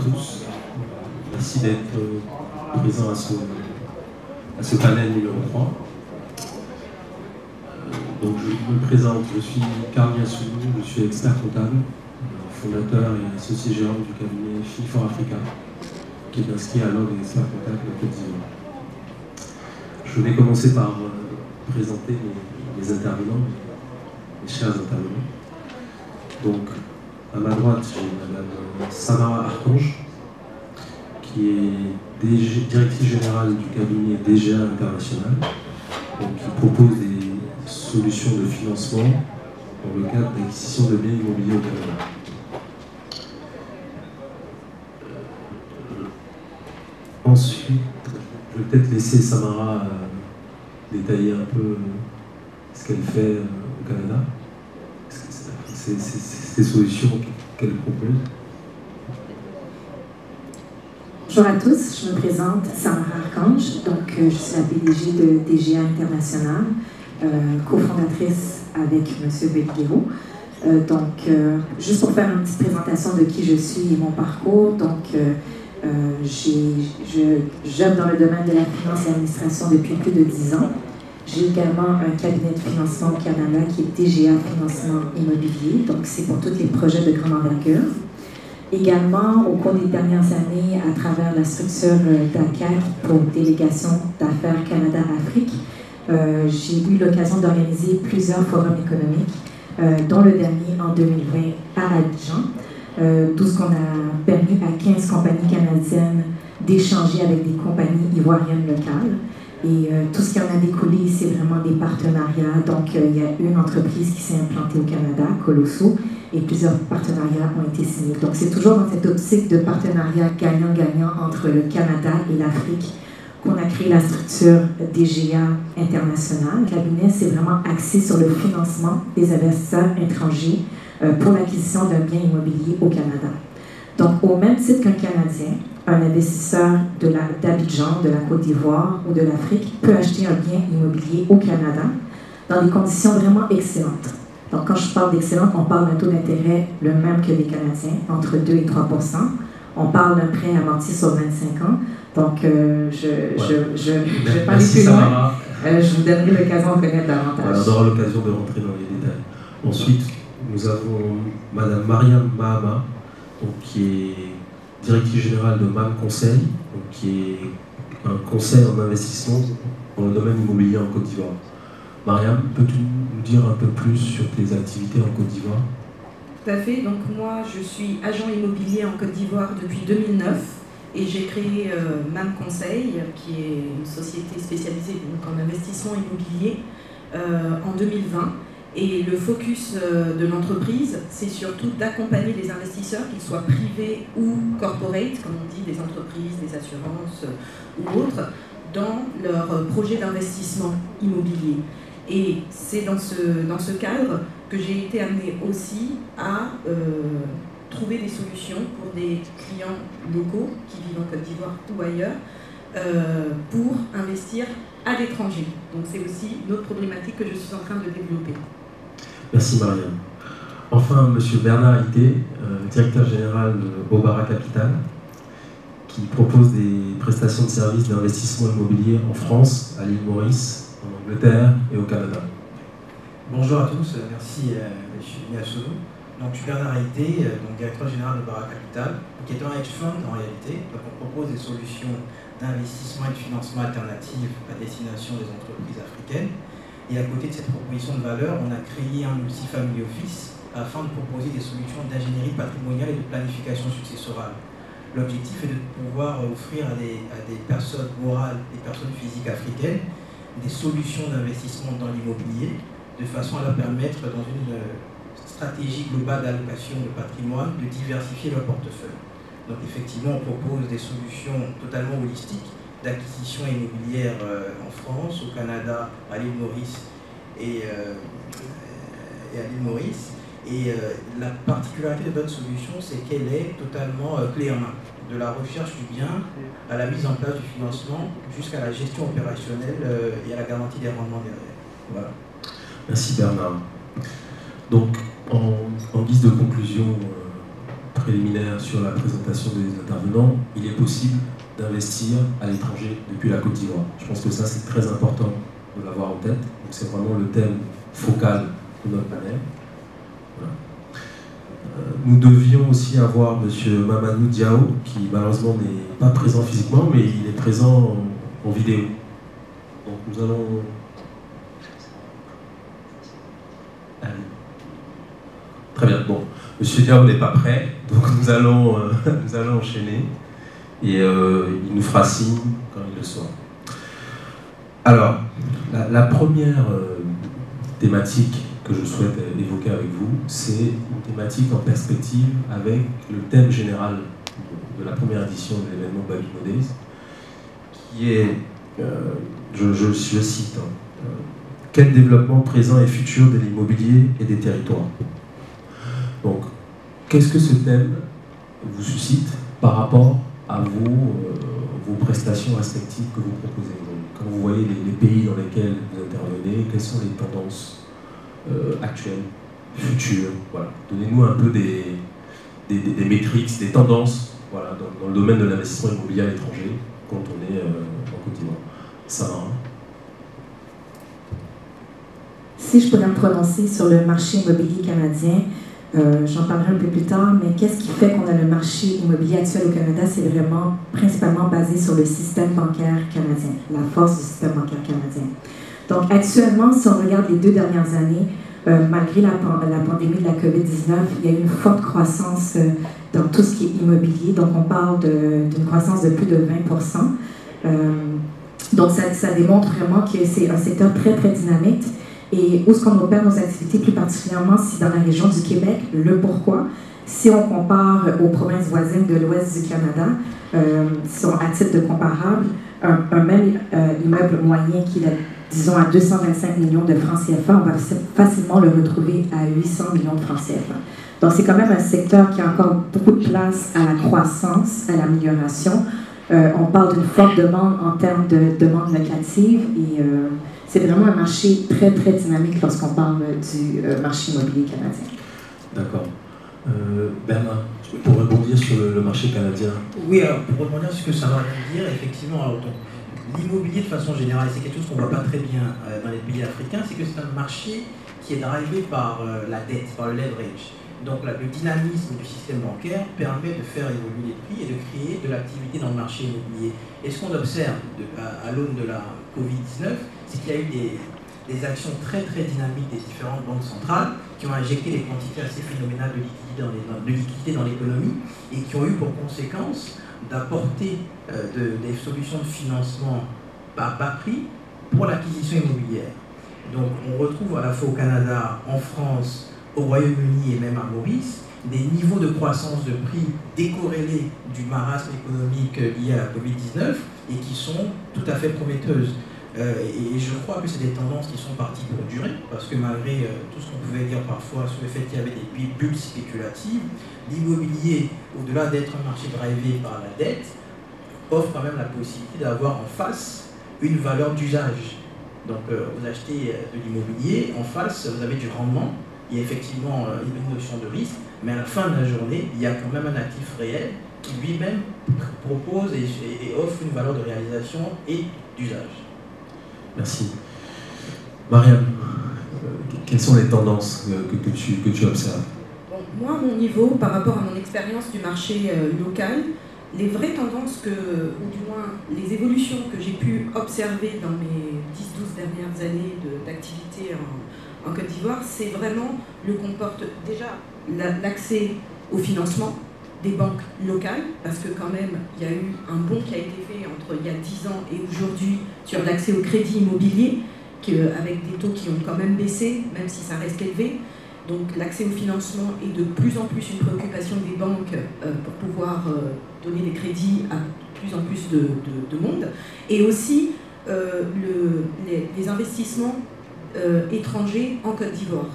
tous. Merci d'être présents à ce panel numéro 3. Donc je me présente, je suis Karl Yassou, je suis expert comptable, fondateur et associé gérant du cabinet FI4 Africa, qui est inscrit à l'ordre des experts comptables de Côte d'Ivoire. Je vais commencer par présenter les intervenants, les chers intervenants. Donc, à ma droite, j'ai Madame Samara Archange, qui est directrice générale du cabinet DGA International, donc, qui propose des solutions de financement dans le cadre d'acquisition de biens immobiliers au Canada. Ensuite, je vais peut-être laisser Samara détailler un peu ce qu'elle fait au Canada, ces solutions qu'elle propose. Bonjour à tous, je me présente Samara Archange, donc je suis la PDG de DGA International, cofondatrice avec M. Belguero. Juste pour faire une petite présentation de qui je suis et mon parcours, j'œuvre dans le domaine de la finance et l'administration depuis plus de 10 ans. J'ai également un cabinet de financement au Canada qui est DGA Financement Immobilier, donc c'est pour tous les projets de grande envergure. Également, au cours des dernières années, à travers la structure d'ACAC pour Délégation d'affaires Canada-Afrique, j'ai eu l'occasion d'organiser plusieurs forums économiques, dont le dernier en 2020 à Abidjan, tout ce qu'on a permis à 15 compagnies canadiennes d'échanger avec des compagnies ivoiriennes locales. Et tout ce qui en a découlé, c'est vraiment des partenariats. Donc, il y a une entreprise qui s'est implantée au Canada, Colosso, et plusieurs partenariats ont été signés. Donc, c'est toujours dans cette optique de partenariat gagnant-gagnant entre le Canada et l'Afrique qu'on a créé la structure DGA International. Le cabinet, c'est vraiment axé sur le financement des investisseurs étrangers pour l'acquisition d'un bien immobilier au Canada. Donc, au même titre qu'un Canadien, un investisseur d'Abidjan, de la Côte d'Ivoire ou de l'Afrique peut acheter un bien immobilier au Canada dans des conditions vraiment excellentes. Donc, quand je parle d'excellente, on parle d'un taux d'intérêt le même que les Canadiens, entre 2 et 3 %. On parle d'un prêt amorti sur 25 ans. Donc, je vais pas aller plus loin. Je vous donnerai l'occasion de connaître davantage. Voilà, on aura l'occasion de rentrer dans les détails. Ensuite, nous avons Madame Mariam Mahama, qui est directrice générale de MAM Conseil, qui est un conseil en investissement dans le domaine immobilier en Côte d'Ivoire. Mariam, peux-tu nous dire un peu plus sur tes activités en Côte d'Ivoire? Tout à fait. Donc moi, je suis agent immobilier en Côte d'Ivoire depuis 2009 et j'ai créé MAM Conseil, qui est une société spécialisée donc, en investissement immobilier en 2020. Et le focus de l'entreprise, c'est surtout d'accompagner les investisseurs, qu'ils soient privés ou corporate, comme on dit, des entreprises, des assurances ou autres, dans leur projet d'investissement immobilier. Et c'est dans ce cadre que j'ai été amenée aussi à trouver des solutions pour des clients locaux qui vivent en Côte d'Ivoire ou ailleurs pour investir à l'étranger. Donc c'est aussi une autre problématique que je suis en train de développer. Merci Mariam. Enfin, M. Bernard Ité, directeur général de Bobara Capital, qui propose des prestations de services d'investissement immobilier en France, à l'île Maurice, en Angleterre et au Canada. Bonjour à tous, merci M. Yassou. Donc, je suis Bernard Ité, directeur général de Bobara Capital, qui est un hedge fund en réalité. Donc, on propose des solutions d'investissement et de financement alternatives à destination des entreprises africaines. Et à côté de cette proposition de valeur, on a créé un multifamily office afin de proposer des solutions d'ingénierie patrimoniale et de planification successorale. L'objectif est de pouvoir offrir à des personnes morales et personnes physiques africaines des solutions d'investissement dans l'immobilier de façon à leur permettre, dans une stratégie globale d'allocation de patrimoine, de diversifier leur portefeuille. Donc effectivement, on propose des solutions totalement holistiques d'acquisition immobilière en France, au Canada, à l'île Maurice et à l'île Maurice. Et la particularité de notre solution, c'est qu'elle est totalement clé en main. De la recherche du bien à la mise en place du financement jusqu'à la gestion opérationnelle et à la garantie des rendements derrière. Voilà. Merci Bernard. Donc, en guise de conclusion préliminaire sur la présentation des intervenants, il est possible d'investir à l'étranger depuis la Côte d'Ivoire. Je pense que ça, c'est très important de l'avoir en tête. Donc c'est vraiment le thème focal de notre panel. Voilà. Nous devions aussi avoir M. Mamadou Diao, qui malheureusement n'est pas présent physiquement, mais il est présent en vidéo. Donc nous allons... Allez. Très bien, bon. M. Diao n'est pas prêt, donc nous allons enchaîner. Et il nous fera signe quand il le sera. Alors, la première thématique que je souhaite évoquer avec vous, c'est une thématique en perspective avec le thème général de la première édition de l'événement Babino Days, qui est, je cite, quel développement présent et futur de l'immobilier et des territoires. Donc, qu'est-ce que ce thème vous suscite par rapport à vos prestations respectives que vous proposez aujourd'hui? Quand vous voyez les pays dans lesquels vous intervenez, quelles sont les tendances actuelles, futures? Voilà. Donnez-nous un peu des métriques, des tendances, voilà, dans le domaine de l'investissement immobilier à l'étranger quand on est en Côte d'Ivoire. Sarah. Si je pourrais me prononcer sur le marché immobilier canadien, j'en parlerai un peu plus tard, mais qu'est-ce qui fait qu'on a le marché immobilier actuel au Canada? C'est vraiment principalement basé sur le système bancaire canadien, la force du système bancaire canadien. Donc actuellement, si on regarde les 2 dernières années, malgré la pandémie de la COVID-19, il y a eu une forte croissance dans tout ce qui est immobilier. Donc on parle d'une croissance de plus de 20%. Donc ça démontre vraiment que c'est un secteur très, très dynamique. Et où est-ce qu'on opère nos activités, plus particulièrement si dans la région du Québec, le pourquoi. Si on compare aux provinces voisines de l'ouest du Canada, à titre de comparable, un même immeuble moyen qui est, disons, à 225 millions de francs CFA, on va facilement le retrouver à 800 millions de francs CFA. Donc c'est quand même un secteur qui a encore beaucoup de place à la croissance, à l'amélioration. On parle d'une forte demande en termes de demande locative et c'est vraiment un marché très, très dynamique lorsqu'on parle du marché immobilier canadien. D'accord. Bernard, pour rebondir sur le marché canadien. Oui, alors pour rebondir sur ce que ça va dire, effectivement, l'immobilier de façon générale, c'est quelque chose qu'on ne voit pas très bien dans les pays africains, c'est que c'est un marché qui est drivé par la dette, par le leverage. Donc le dynamisme du système bancaire permet de faire évoluer les prix et de créer de l'activité dans le marché immobilier. Et ce qu'on observe à l'aune de la Covid-19, c'est qu'il y a eu des actions très très dynamiques des différentes banques centrales qui ont injecté des quantités assez phénoménales de liquidités dans l'économie et qui ont eu pour conséquence d'apporter des solutions de financement à bas prix pour l'acquisition immobilière. Donc on retrouve à la fois au Canada, en France, au Royaume-Uni et même à Maurice, des niveaux de croissance de prix décorrélés du marasme économique lié à la Covid-19 et qui sont tout à fait prometteuses. Et je crois que c'est des tendances qui sont parties pour durer, parce que malgré tout ce qu'on pouvait dire parfois sur le fait qu'il y avait des bulles spéculatives, l'immobilier, au-delà d'être un marché drivé par la dette, offre quand même la possibilité d'avoir en face une valeur d'usage. Donc vous achetez de l'immobilier, en face vous avez du rendement, il y a effectivement une notion de risque, mais à la fin de la journée, il y a quand même un actif réel qui lui-même propose et offre une valeur de réalisation et d'usage. Merci. Mariam, quelles sont les tendances que tu observes? Bon, moi, à mon niveau, par rapport à mon expérience du marché local, les vraies tendances ou du moins les évolutions que j'ai pu observer dans mes 10-12 dernières années d'activité en Côte d'Ivoire, c'est vraiment déjà l'accès au financement des banques locales, parce que quand même, il y a eu un bond qui a été fait entre il y a 10 ans et aujourd'hui sur l'accès au crédit immobilier, avec des taux qui ont quand même baissé, même si ça reste élevé. Donc l'accès au financement est de plus en plus une préoccupation des banques pour pouvoir donner des crédits à plus en plus de monde. Et aussi les investissements étrangers en Côte d'Ivoire.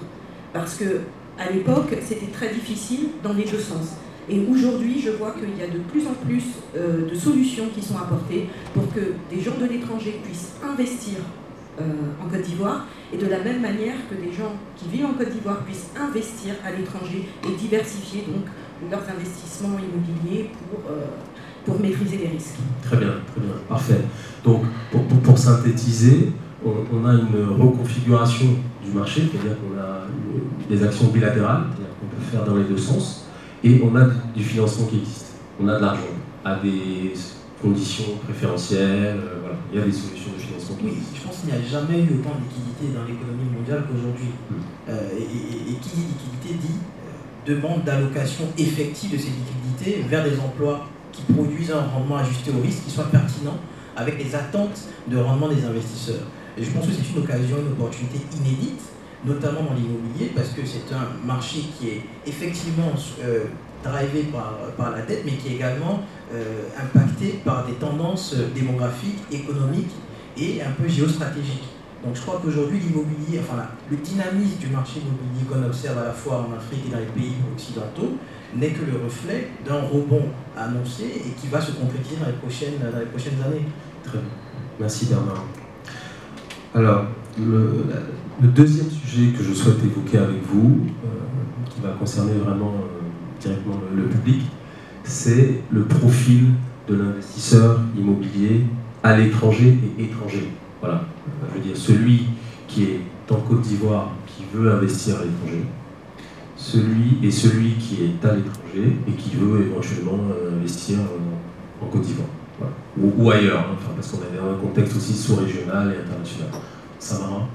Parce qu'à l'époque, c'était très difficile dans les deux sens. Et aujourd'hui, je vois qu'il y a de plus en plus de solutions qui sont apportées pour que des gens de l'étranger puissent investir en Côte d'Ivoire, et de la même manière que des gens qui vivent en Côte d'Ivoire puissent investir à l'étranger et diversifier donc leurs investissements immobiliers pour maîtriser les risques. Très bien, parfait. Donc, pour synthétiser, on a une reconfiguration du marché, c'est-à-dire qu'on a des actions bilatérales, c'est-à-dire qu'on peut faire dans les deux sens, et on a du financement qui existe. On a de l'argent à des conditions préférentielles, voilà. Il y a des solutions de financement qui existent. Je pense qu'il n'y a jamais eu autant de liquidité dans l'économie mondiale qu'aujourd'hui. Et qui dit liquidité dit demande d'allocation effective de ces liquidités vers des emplois qui produisent un rendement ajusté au risque, qui soit pertinent avec les attentes de rendement des investisseurs. Et je pense que c'est une occasion, une opportunité inédite, notamment dans l'immobilier, parce que c'est un marché qui est effectivement drivé par la dette, mais qui est également impacté par des tendances démographiques, économiques et un peu géostratégiques. Donc je crois qu'aujourd'hui, l'immobilier, enfin le dynamisme du marché immobilier qu'on observe à la fois en Afrique et dans les pays occidentaux n'est que le reflet d'un rebond annoncé et qui va se concrétiser dans les prochaines années. Très bien. Merci Bernard. Alors, le deuxième sujet que je souhaite évoquer avec vous, qui va concerner vraiment directement le public, c'est le profil de l'investisseur immobilier à l'étranger et étranger. Voilà, je veux dire, celui qui est en Côte d'Ivoire, qui veut investir à l'étranger, celui qui est à l'étranger et qui veut éventuellement investir en Côte d'Ivoire. Voilà. Ou ailleurs, hein, enfin, parce qu'on avait un contexte aussi sous-régional et international. Samara?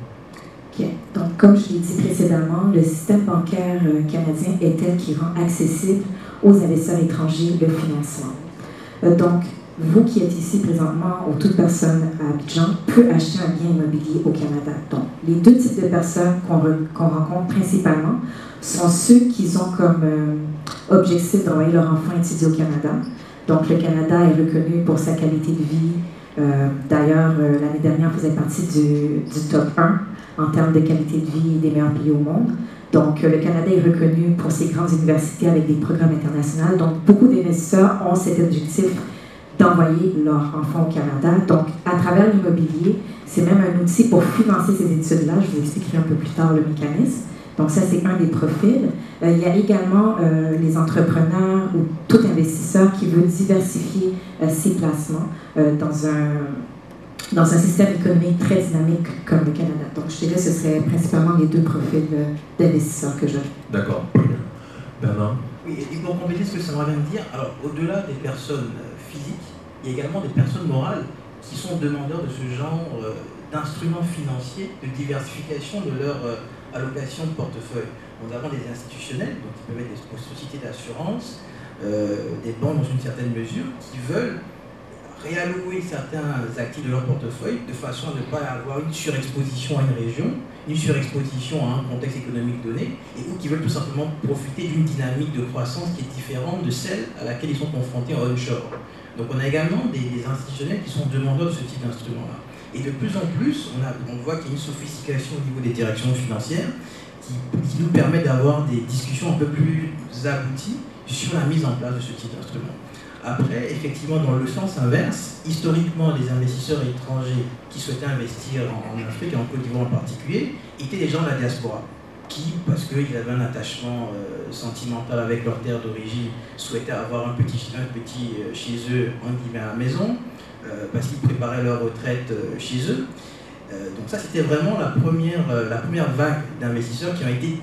Ok, donc comme je l'ai dit précédemment, le système bancaire canadien est tel qui rend accessible aux investisseurs étrangers le financement. Donc, vous qui êtes ici présentement, ou toute personne à Abidjan, peut acheter un bien immobilier au Canada. Donc, les deux types de personnes qu'on rencontre principalement sont ceux qui ont comme objectif d'envoyer leur enfant étudier au Canada. Donc, le Canada est reconnu pour sa qualité de vie. D'ailleurs, l'année dernière, faisait partie du top 1 en termes de qualité de vie des meilleurs pays au monde. Donc, le Canada est reconnu pour ses grandes universités avec des programmes internationaux. Donc, beaucoup d'investisseurs ont cet objectif d'envoyer leurs enfants au Canada. Donc, à travers l'immobilier, c'est même un outil pour financer ces études-là. Je vous expliquerai un peu plus tard le mécanisme. Donc, ça, c'est un des profils. Il y a également les entrepreneurs ou tout investisseur qui veut diversifier ses placements dans un système économique très dynamique comme le Canada. Donc, je dirais que ce serait principalement les deux profils d'investisseurs que j'ai. D'accord. Bernard? Oui, et pour compléter ce que Samara vient de dire, alors au-delà des personnes physiques, il y a également des personnes morales qui sont demandeurs de ce genre d'instruments financiers, de diversification de leur allocation de portefeuille. Nous avons des institutionnels, donc qui peuvent être des sociétés d'assurance, des banques dans une certaine mesure, qui veulent réallouer certains actifs de leur portefeuille de façon à ne pas avoir une surexposition à une région, une surexposition à un contexte économique donné, ou qui veulent tout simplement profiter d'une dynamique de croissance qui est différente de celle à laquelle ils sont confrontés en onshore. Donc on a également des institutionnels qui sont demandeurs de ce type d'instrument-là. Et de plus en plus, on voit qu'il y a une sophistication au niveau des directions financières qui nous permet d'avoir des discussions un peu plus abouties sur la mise en place de ce type d'instrument. Après, effectivement, dans le sens inverse, historiquement, les investisseurs étrangers qui souhaitaient investir en Afrique et en Côte d'Ivoire en particulier étaient des gens de la diaspora qui, parce qu'ils avaient un attachement sentimental avec leur terre d'origine, souhaitaient avoir un petit chez eux, en guillemets, à la maison, parce qu'ils préparaient leur retraite chez eux. Donc ça, c'était vraiment la première vague d'investisseurs qui ont été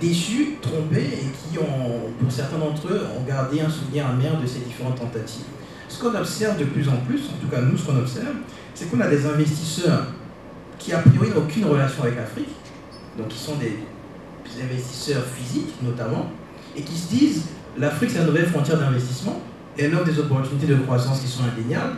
déçus, trompés et qui ont, pour certains d'entre eux, ont gardé un souvenir amer de ces différentes tentatives. Ce qu'on observe de plus en plus, en tout cas nous, ce qu'on observe, c'est qu'on a des investisseurs qui a priori n'ont aucune relation avec l'Afrique, donc qui sont des investisseurs physiques notamment, et qui se disent l'Afrique c'est la nouvelle frontière d'investissement, elle offre des opportunités de croissance qui sont indéniables.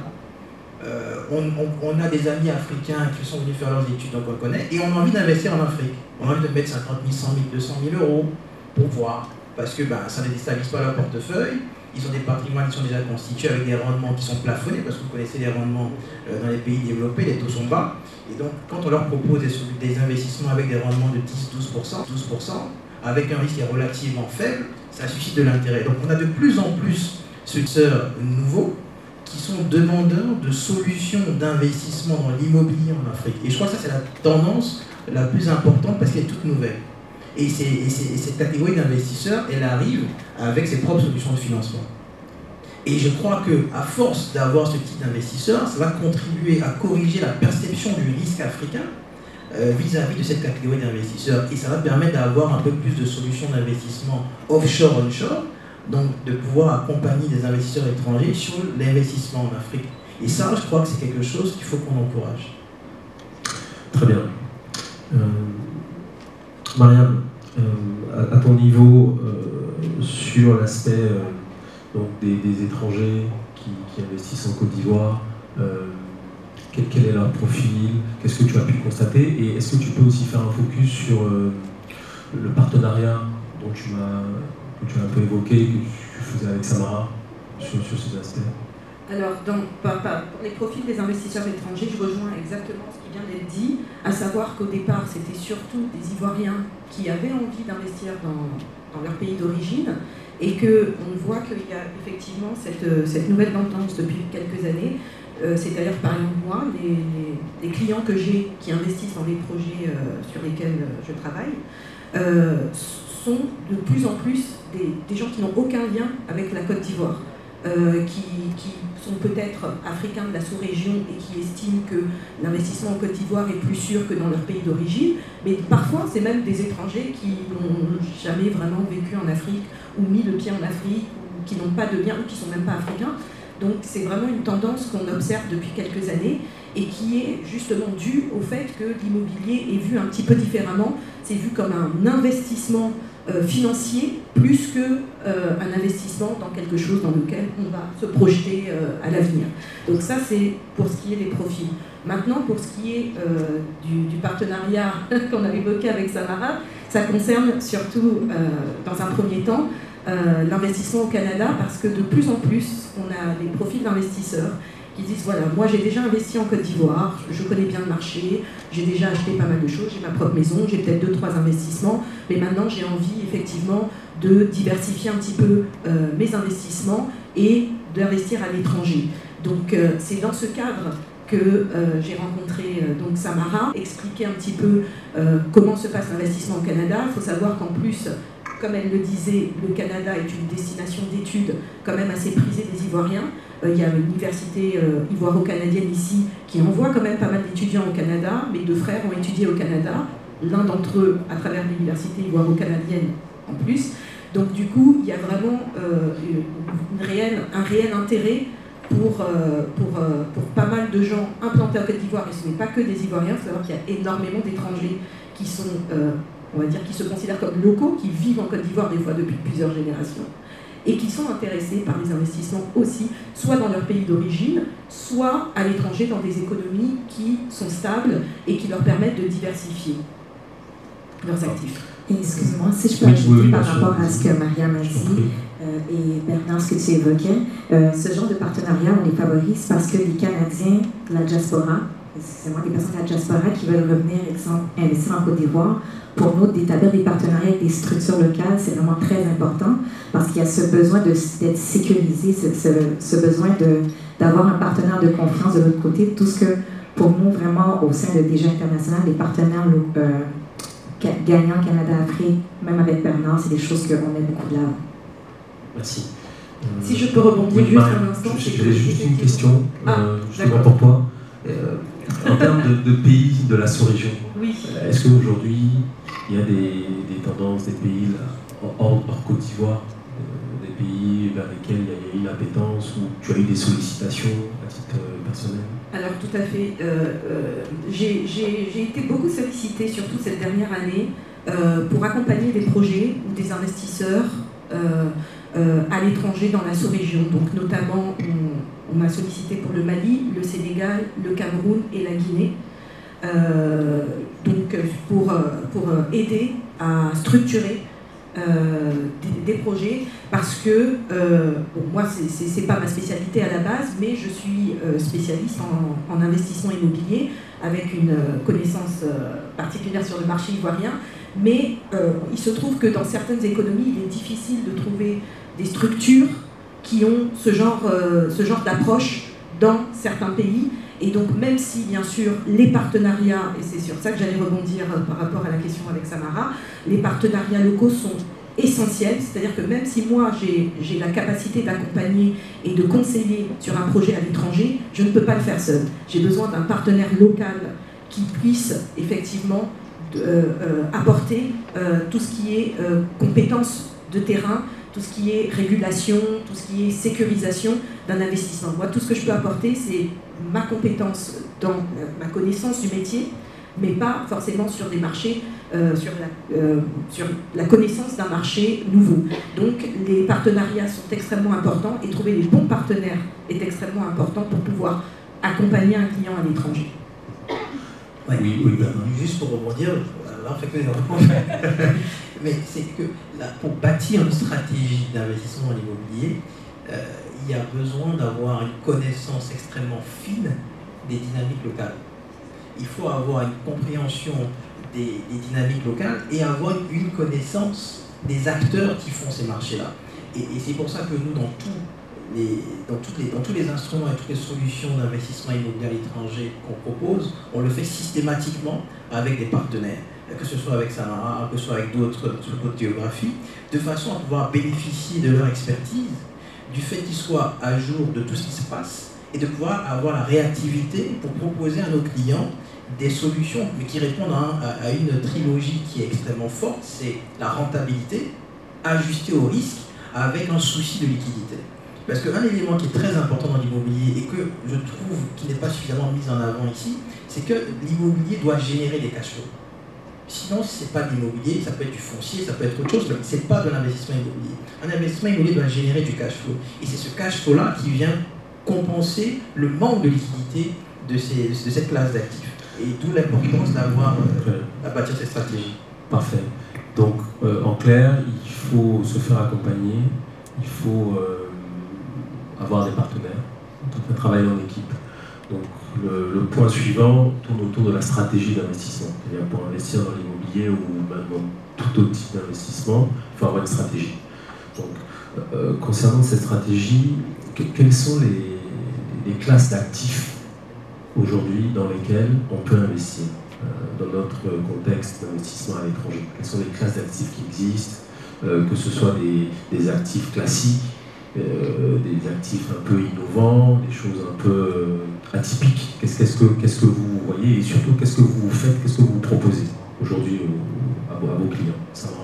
On a des amis africains qui sont venus faire leurs études, donc on connaît, et on a envie d'investir en Afrique. On a envie de mettre 50 000, 100 000, 200 000 euros pour voir, parce que ça ne déstabilise pas leur portefeuille. Ils ont des patrimoines qui sont déjà constitués avec des rendements qui sont plafonnés, parce que vous connaissez les rendements dans les pays développés, les taux sont bas. Et donc, quand on leur propose des investissements avec des rendements de 10-12%, avec un risque qui est relativement faible, ça suscite de l'intérêt. Donc, on a de plus en plus ceux nouveaux qui sont demandeurs de solutions d'investissement dans l'immobilier en Afrique. Et je crois que ça, c'est la tendance la plus importante parce qu'elle est toute nouvelle. Et cette catégorie d'investisseurs, elle arrive avec ses propres solutions de financement. Et je crois qu'à force d'avoir ce type d'investisseurs, ça va contribuer à corriger la perception du risque africain vis-à-vis de cette catégorie d'investisseurs. Et ça va permettre d'avoir un peu plus de solutions d'investissement offshore, onshore, donc de pouvoir accompagner des investisseurs étrangers sur l'investissement en Afrique. Et ça, je crois que c'est quelque chose qu'il faut qu'on encourage. Très bien. Mariam, à ton niveau, sur l'aspect donc des étrangers qui investissent en Côte d'Ivoire, quel est leur profil? Qu'est-ce que tu as pu constater? Et est-ce que tu peux aussi faire un focus sur le partenariat dont que tu as un peu évoqué, que tu faisais avec Samara, sur ces aspects? Alors, pour les profils des investisseurs étrangers, je rejoins exactement ce qui vient d'être dit, à savoir qu'au départ, c'était surtout des Ivoiriens qui avaient envie d'investir dans leur pays d'origine, et qu'on voit qu'il y a effectivement cette nouvelle tendance depuis quelques années. C'est-à-dire, par exemple, moi, les clients que j'ai qui investissent dans les projets sur lesquels je travaille sont de plus en plus des gens qui n'ont aucun lien avec la Côte d'Ivoire. Qui sont peut-être africains de la sous-région et qui estiment que l'investissement en Côte d'Ivoire est plus sûr que dans leur pays d'origine, mais parfois c'est même des étrangers qui n'ont jamais vraiment vécu en Afrique ou mis le pied en Afrique ou qui n'ont pas de lien ou qui ne sont même pas africains. Donc c'est vraiment une tendance qu'on observe depuis quelques années et qui est justement due au fait que l'immobilier est vu un petit peu différemment. C'est vu comme un investissement financier plus qu'un investissement dans quelque chose dans lequel on va se projeter à l'avenir. Donc ça, c'est pour ce qui est des profils. Maintenant, pour ce qui est du partenariat qu'on a évoqué avec Samara, ça concerne surtout, dans un premier temps, l'investissement au Canada, parce que de plus en plus, on a des profils d'investisseurs qui disent, voilà, moi j'ai déjà investi en Côte d'Ivoire, je connais bien le marché, j'ai déjà acheté pas mal de choses, j'ai ma propre maison, j'ai peut-être 2-3 investissements, mais maintenant j'ai envie effectivement de diversifier un petit peu mes investissements et d'investir à l'étranger. Donc c'est dans ce cadre que j'ai rencontré donc Samara, expliquer un petit peu comment se passe l'investissement au Canada. Il faut savoir qu'en plus, comme elle le disait, le Canada est une destination d'études quand même assez prisée des Ivoiriens. Il y a l'université ivoiro-canadienne ici qui envoie quand même pas mal d'étudiants au Canada. Mes 2 frères ont étudié au Canada, l'un d'entre eux à travers l'université ivoiro-canadienne en plus. Donc du coup, il y a vraiment un réel intérêt pour pas mal de gens implantés en Côte d'Ivoire. Et ce n'est pas que des Ivoiriens, il faut savoir qu'il y a énormément d'étrangers qui sont, on va dire, qui se considèrent comme locaux, qui vivent en Côte d'Ivoire des fois depuis plusieurs générations, et qui sont intéressés par les investissements aussi, soit dans leur pays d'origine, soit à l'étranger dans des économies qui sont stables et qui leur permettent de diversifier leurs actifs. Et excuse-moi, si je peux ajouter par rapport à ce que Mariam a dit et Bernard, ce que tu évoquais, ce genre de partenariat, on les favorise parce que les Canadiens, la diaspora, excusez-moi, les personnes de la diaspora qui veulent revenir, exemple, investir en Côte d'Ivoire, pour nous, d'établir des partenariats avec des structures locales, c'est vraiment très important parce qu'il y a ce besoin d'être sécurisé, ce besoin d'avoir un partenaire de confiance de l'autre côté. Tout ce que, pour nous, vraiment, au sein de DG International, les partenaires gagnants Canada-Afrique, même avec Bernard, c'est des choses qu'on met beaucoup de l'avant. Merci. Si je peux rebondir juste un instant. J'ai juste une question, justement pour toi. En termes de pays de la sous-région, oui. Est-ce qu'aujourd'hui, il y a des tendances, des pays là, hors Côte d'Ivoire, des pays vers lesquels il y a eu une appétence ou tu as eu des sollicitations à titre personnel? Alors tout à fait. J'ai été beaucoup sollicitée, surtout cette dernière année, pour accompagner des projets ou des investisseurs à l'étranger dans la sous-région. Donc notamment, on m'a sollicité pour le Mali, le Sénégal, le Cameroun et la Guinée. Donc pour aider à structurer des projets, parce que bon, moi c'est pas ma spécialité à la base, mais je suis spécialiste en investissement immobilier avec une connaissance particulière sur le marché ivoirien, mais il se trouve que dans certaines économies il est difficile de trouver des structures qui ont ce genre d'approche dans certains pays. Et donc, même si, bien sûr, les partenariats, et c'est sur ça que j'allais rebondir par rapport à la question avec Samara, les partenariats locaux sont essentiels, c'est-à-dire que même si moi, j'ai la capacité d'accompagner et de conseiller sur un projet à l'étranger, je ne peux pas le faire seul. J'ai besoin d'un partenaire local qui puisse effectivement apporter tout ce qui est compétences de terrain, tout ce qui est régulation, tout ce qui est sécurisation d'un investissement. Moi, tout ce que je peux apporter, c'est ma compétence dans ma connaissance du métier, mais pas forcément sur des marchés, sur la connaissance d'un marché nouveau. Donc, les partenariats sont extrêmement importants et trouver les bons partenaires est extrêmement important pour pouvoir accompagner un client à l'étranger. Ouais. Oui, juste pour rebondir, là, on fait que des mais c'est que là, pour bâtir une stratégie d'investissement dans l'immobilier, il y a besoin d'avoir une connaissance extrêmement fine des dynamiques locales. Il faut avoir une compréhension des dynamiques locales et avoir une connaissance des acteurs qui font ces marchés-là. Et c'est pour ça que nous, dans tous les instruments et toutes les solutions d'investissement immobilier à l'étranger qu'on propose, on le fait systématiquement avec des partenaires, que ce soit avec Samara, que ce soit avec d'autres géographies, de façon à pouvoir bénéficier de leur expertise, du fait qu'ils soient à jour de tout ce qui se passe et de pouvoir avoir la réactivité pour proposer à nos clients des solutions, mais qui répondent à une trilogie qui est extrêmement forte, c'est la rentabilité, ajustée au risque, avec un souci de liquidité. Parce qu'un élément qui est très important dans l'immobilier et que je trouve qui n'est pas suffisamment mis en avant ici, c'est que l'immobilier doit générer des cash flows. Sinon, ce n'est pas de l'immobilier, ça peut être du foncier, ça peut être autre chose, mais ce n'est pas de l'investissement immobilier. Un investissement immobilier doit générer du cash flow. Et c'est ce cash flow-là qui vient compenser le manque de liquidité de cette classe d'actifs. Et d'où l'importance d'avoir à bâtir cette stratégie. Parfait. Donc, en clair, il faut se faire accompagner, il faut avoir des partenaires, travailler en équipe. Donc, le point suivant tourne autour de la stratégie d'investissement. C'est-à-dire pour investir dans l'immobilier ou même dans tout autre type d'investissement, il faut avoir une stratégie. Donc, concernant cette stratégie, quelles sont les classes d'actifs aujourd'hui dans lesquelles on peut investir dans notre contexte d'investissement à l'étranger? Quelles sont les classes d'actifs qui existent, que ce soit des actifs classiques, des actifs un peu innovants, des choses un peu atypiques. Qu'est-ce que vous voyez et surtout qu'est-ce que vous faites, qu'est-ce que vous proposez aujourd'hui à vos clients? Samara?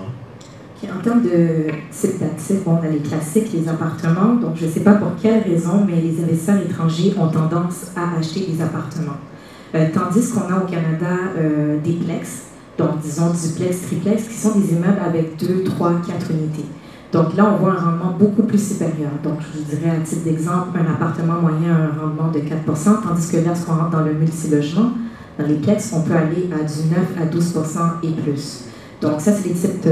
En termes de type d'actifs, on a les classiques, les appartements. Donc, je ne sais pas pour quelle raison, mais les investisseurs étrangers ont tendance à acheter des appartements. Tandis qu'on a au Canada des plex, donc disons duplex, triplex, qui sont des immeubles avec 2, 3, 4 unités. Donc là, on voit un rendement beaucoup plus supérieur. Donc, je vous dirais, à titre d'exemple, un appartement moyen a un rendement de 4%, tandis que lorsqu'on rentre dans le multilogement, dans les plex, on peut aller à du 9 à 12% et plus. Donc ça, c'est les types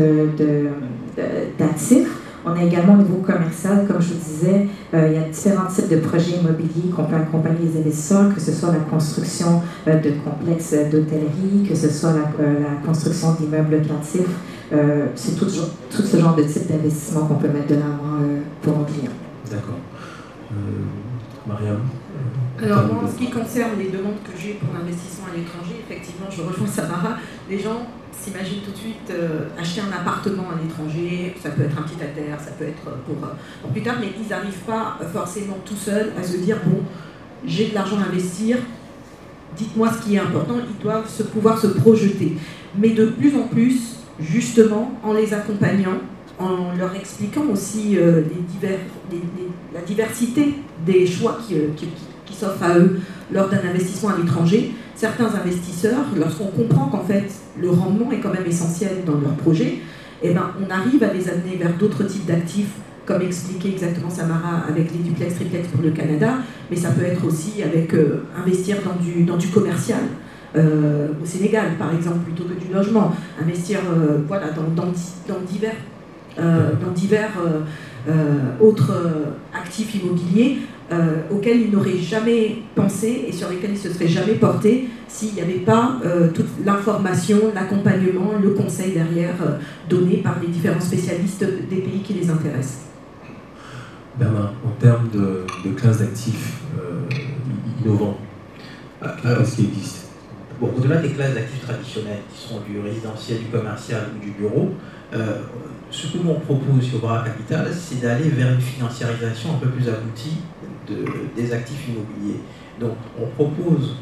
d'actifs. On a également au niveau commercial, comme je vous disais, il y a différents types de projets immobiliers qu'on peut accompagner les investisseurs, que ce soit la construction de complexes d'hôtellerie, que ce soit la construction d'immeubles locatifs. C'est tout ce genre de type d'investissement qu'on peut mettre de l'avant pour nos clients. D'accord. Mariam? Alors moi, en ce qui concerne les demandes que j'ai pour l'investissement à l'étranger, effectivement, je rejoins Samara, les gens s'imaginent tout de suite acheter un appartement à l'étranger, ça peut être un pied-à-terre, ça peut être pour plus tard, mais ils n'arrivent pas forcément tout seuls à se dire, bon, j'ai de l'argent à investir, dites-moi ce qui est important, ils doivent pouvoir se projeter. Mais de plus en plus, justement, en les accompagnant, en leur expliquant aussi la diversité des choix qui s'offrent à eux lors d'un investissement à l'étranger, certains investisseurs, lorsqu'on comprend qu'en fait le rendement est quand même essentiel dans leur projet, eh ben, on arrive à les amener vers d'autres types d'actifs, comme expliquait exactement Samara avec les duplex, triplex pour le Canada, mais ça peut être aussi avec investir dans du commercial. Au Sénégal, par exemple, plutôt que du logement, investir dans divers autres actifs immobiliers auxquels ils n'auraient jamais pensé et sur lesquels ils ne se seraient jamais portés s'il n'y avait pas toute l'information, l'accompagnement, le conseil derrière donné par les différents spécialistes des pays qui les intéressent. Bernard, en termes de classe d'actifs innovants, Qu'est-ce qui existe? Bon, au-delà des classes d'actifs traditionnels qui sont du résidentiel, du commercial ou du bureau, ce que l'on propose sur Bora Capital, c'est d'aller vers une financiarisation un peu plus aboutie des actifs immobiliers. Donc on propose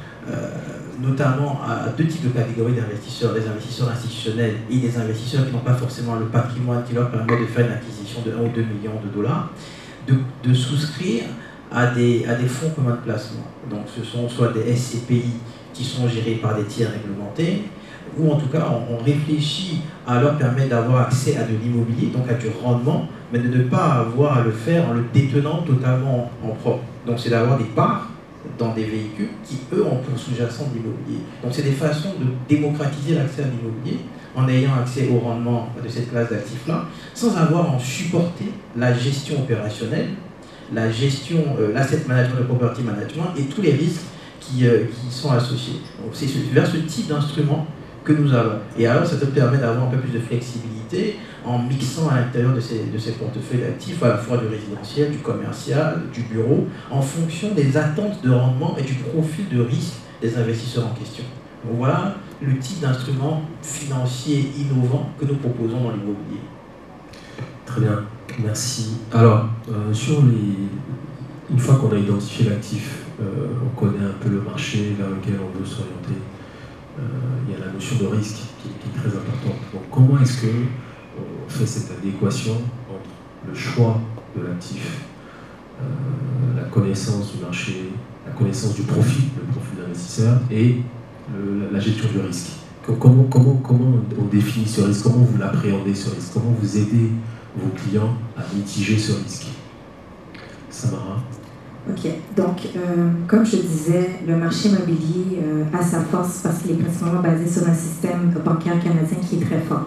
notamment à deux types de catégories d'investisseurs, les investisseurs institutionnels et les investisseurs qui n'ont pas forcément le patrimoine qui leur permet de faire une acquisition de 1 ou 2 millions de dollars, de souscrire à des fonds communs de placement. Donc ce sont soit des SCPI qui sont gérés par des tiers réglementés, ou en tout cas on réfléchit à leur permettre d'avoir accès à de l'immobilier, donc à du rendement, mais de ne pas avoir à le faire en le détenant totalement en propre. Donc c'est d'avoir des parts dans des véhicules qui, eux, ont pour sous-jacent de l'immobilier. Donc c'est des façons de démocratiser l'accès à l'immobilier en ayant accès au rendement de cette classe d'actifs-là, sans avoir à en supporter la gestion opérationnelle, la gestion, l'asset management, le property management et tous les risques qui sont associés. Donc c'est vers ce type d'instrument que nous avons. Et alors ça te permet d'avoir un peu plus de flexibilité en mixant à l'intérieur de ces portefeuilles d'actifs à la fois du résidentiel, du commercial, du bureau, en fonction des attentes de rendement et du profil de risque des investisseurs en question. Donc voilà le type d'instrument financier innovant que nous proposons dans l'immobilier. Très bien, merci. Alors, une fois qu'on a identifié l'actif, on connaît un peu le marché vers lequel on veut s'orienter, il y a la notion de risque qui est très importante. Donc comment est-ce qu'on fait cette adéquation entre le choix de l'actif, la connaissance du marché, la connaissance du profil, le profil d'investisseur et la gestion du risque? Comment on définit ce risque? Comment vous l'appréhendez ce risque? Comment vous aidez vos clients à mitiger ce risque? Samara? Ok, donc comme je disais, le marché immobilier a sa force parce qu'il est principalement basé sur un système bancaire canadien qui est très fort.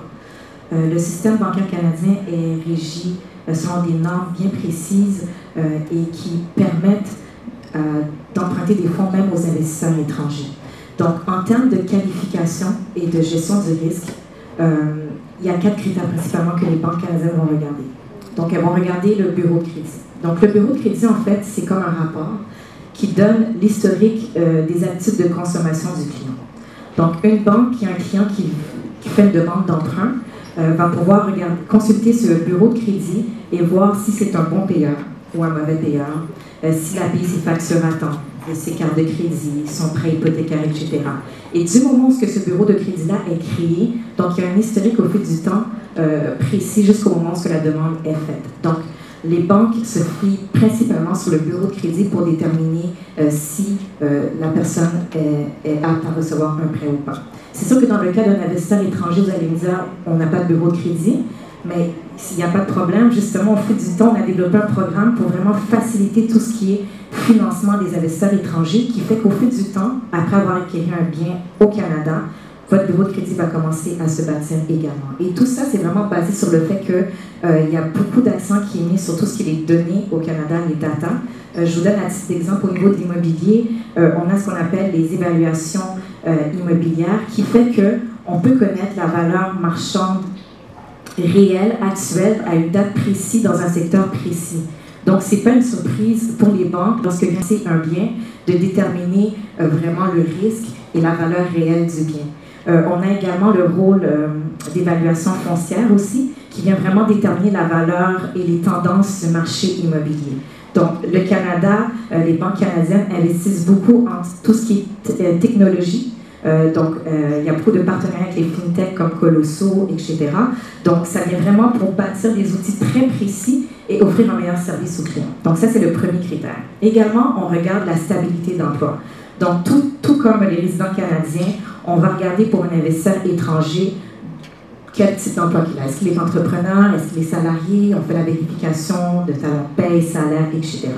Le système bancaire canadien est régi selon des normes bien précises et qui permettent d'emprunter des fonds même aux investisseurs étrangers. Donc en termes de qualification et de gestion du risque, il y a 4 critères principalement que les banques canadiennes vont regarder. Donc elles vont regarder le bureau de crédit. Donc le bureau de crédit, en fait, c'est comme un rapport qui donne l'historique des habitudes de consommation du client. Donc une banque qui a un client qui fait une demande d'emprunt va pouvoir consulter ce bureau de crédit et voir si c'est un bon payeur ou un mauvais payeur, s'il a payé ses factures à temps, ses cartes de crédit, son prêt hypothécaire, etc. Et du moment où ce bureau de crédit-là est créé, donc il y a un historique au fil du temps précis jusqu'au moment où la demande est faite. Donc, les banques se fient principalement sur le bureau de crédit pour déterminer si la personne est apte à recevoir un prêt ou pas. C'est sûr que dans le cas d'un investisseur étranger, vous allez me dire, on n'a pas de bureau de crédit, mais s'il n'y a pas de problème, justement, au fil du temps, on a développé un programme pour vraiment faciliter tout ce qui est financement des investisseurs étrangers, qui fait qu'au fil du temps, après avoir acquis un bien au Canada, votre bureau de crédit va commencer à se bâtir également. Et tout ça, c'est vraiment basé sur le fait qu'il y a beaucoup d'accent qui est mis sur tout ce qui est les données au Canada, les data. Je vous donne un petit exemple au niveau de l'immobilier. On a ce qu'on appelle les évaluations immobilières, qui fait qu'on peut connaître la valeur marchande réelle, actuelle, à une date précise dans un secteur précis. Donc, ce n'est pas une surprise pour les banques, lorsque c'est un bien, de déterminer vraiment le risque et la valeur réelle du bien. On a également le rôle d'évaluation foncière aussi, qui vient vraiment déterminer la valeur et les tendances du marché immobilier. Donc, le Canada, les banques canadiennes investissent beaucoup en tout ce qui est technologie. Donc, il y a beaucoup de partenariats avec les fintechs comme Colosso, etc. Donc, ça vient vraiment pour bâtir des outils très précis et offrir un meilleur service aux clients. Donc, ça, c'est le premier critère. Également, on regarde la stabilité d'emploi. Donc, tout comme les résidents canadiens, on va regarder pour un investisseur étranger quel type d'emploi qu'il a. Est-ce qu'il est entrepreneur? Est-ce qu'il est salarié? On fait la vérification de talent de paye, salaire, etc.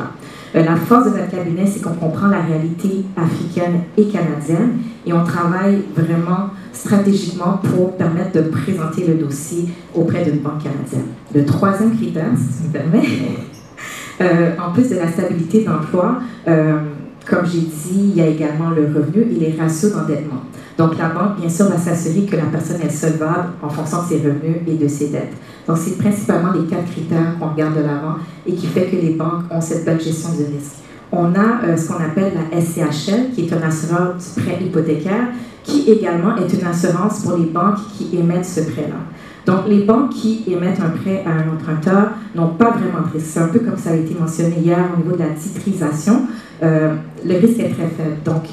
La force de notre cabinet, c'est qu'on comprend la réalité africaine et canadienne et on travaille vraiment stratégiquement pour permettre de présenter le dossier auprès d'une banque canadienne. Le troisième critère, si tu me permets, en plus de la stabilité d'emploi, comme j'ai dit, il y a également le revenu et les ratios d'endettement. Donc, la banque, bien sûr, va s'assurer que la personne est solvable en fonction de ses revenus et de ses dettes. Donc, c'est principalement les 4 critères qu'on regarde de l'avant et qui fait que les banques ont cette belle gestion du risque. On a ce qu'on appelle la SCHL, qui est un assureur du prêt hypothécaire, qui également est une assurance pour les banques qui émettent ce prêt-là. Donc, les banques qui émettent un prêt à un emprunteur n'ont pas vraiment de risque. C'est un peu comme ça a été mentionné hier au niveau de la titrisation. Le risque est très faible. Donc,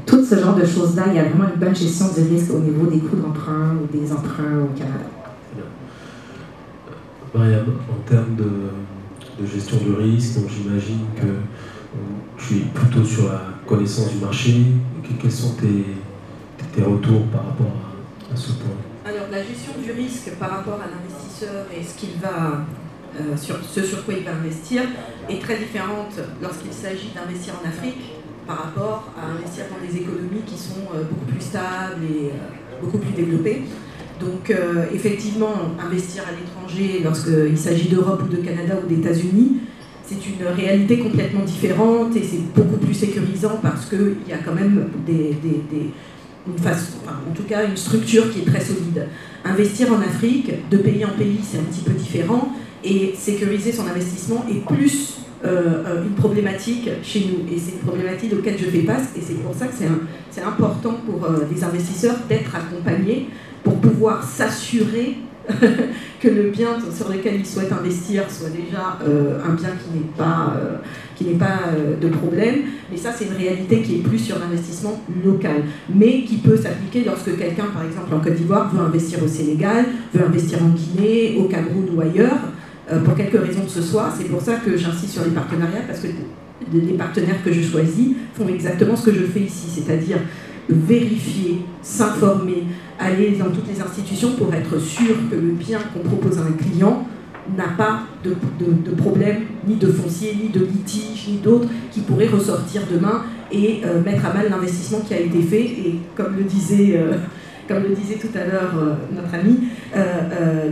tout ce genre de choses-là, il y a vraiment une bonne gestion du risque au niveau des coûts d'emprunt ou des emprunts au Canada. Mariam, en termes de gestion du risque, donc j'imagine que tu es plutôt sur la connaissance du marché. Quels sont tes retours par rapport à ce point? Alors, la gestion du risque par rapport à l'investisseur et ce sur quoi il va investir est très différente lorsqu'il s'agit d'investir en Afrique par rapport à investir dans des économies qui sont beaucoup plus stables et beaucoup plus développées. Donc, effectivement, investir à l'étranger lorsqu'il s'agit d'Europe ou de Canada ou d'États-Unis, c'est une réalité complètement différente et c'est beaucoup plus sécurisant parce qu'il y a quand même en tout cas une structure qui est très solide. Investir en Afrique, de pays en pays, c'est un petit peu différent et sécuriser son investissement est plus une problématique chez nous et c'est une problématique auquel je fais face et c'est pour ça que c'est important pour les investisseurs d'être accompagnés pour pouvoir s'assurer que le bien sur lequel ils souhaitent investir soit déjà un bien qui n'est pas de problème. Mais ça, c'est une réalité qui est plus sur l'investissement local, mais qui peut s'appliquer lorsque quelqu'un, par exemple en Côte d'Ivoire, veut investir au Sénégal, veut investir en Guinée, au Cameroun ou ailleurs, pour quelque raison que ce soit. C'est pour ça que j'insiste sur les partenariats, parce que les partenaires que je choisis font exactement ce que je fais ici, c'est-à-dire vérifier, s'informer, aller dans toutes les institutions pour être sûr que le bien qu'on propose à un client n'a pas de problème, ni de foncier, ni de litige, ni d'autres qui pourraient ressortir demain et mettre à mal l'investissement qui a été fait. Et comme le disait tout à l'heure notre ami,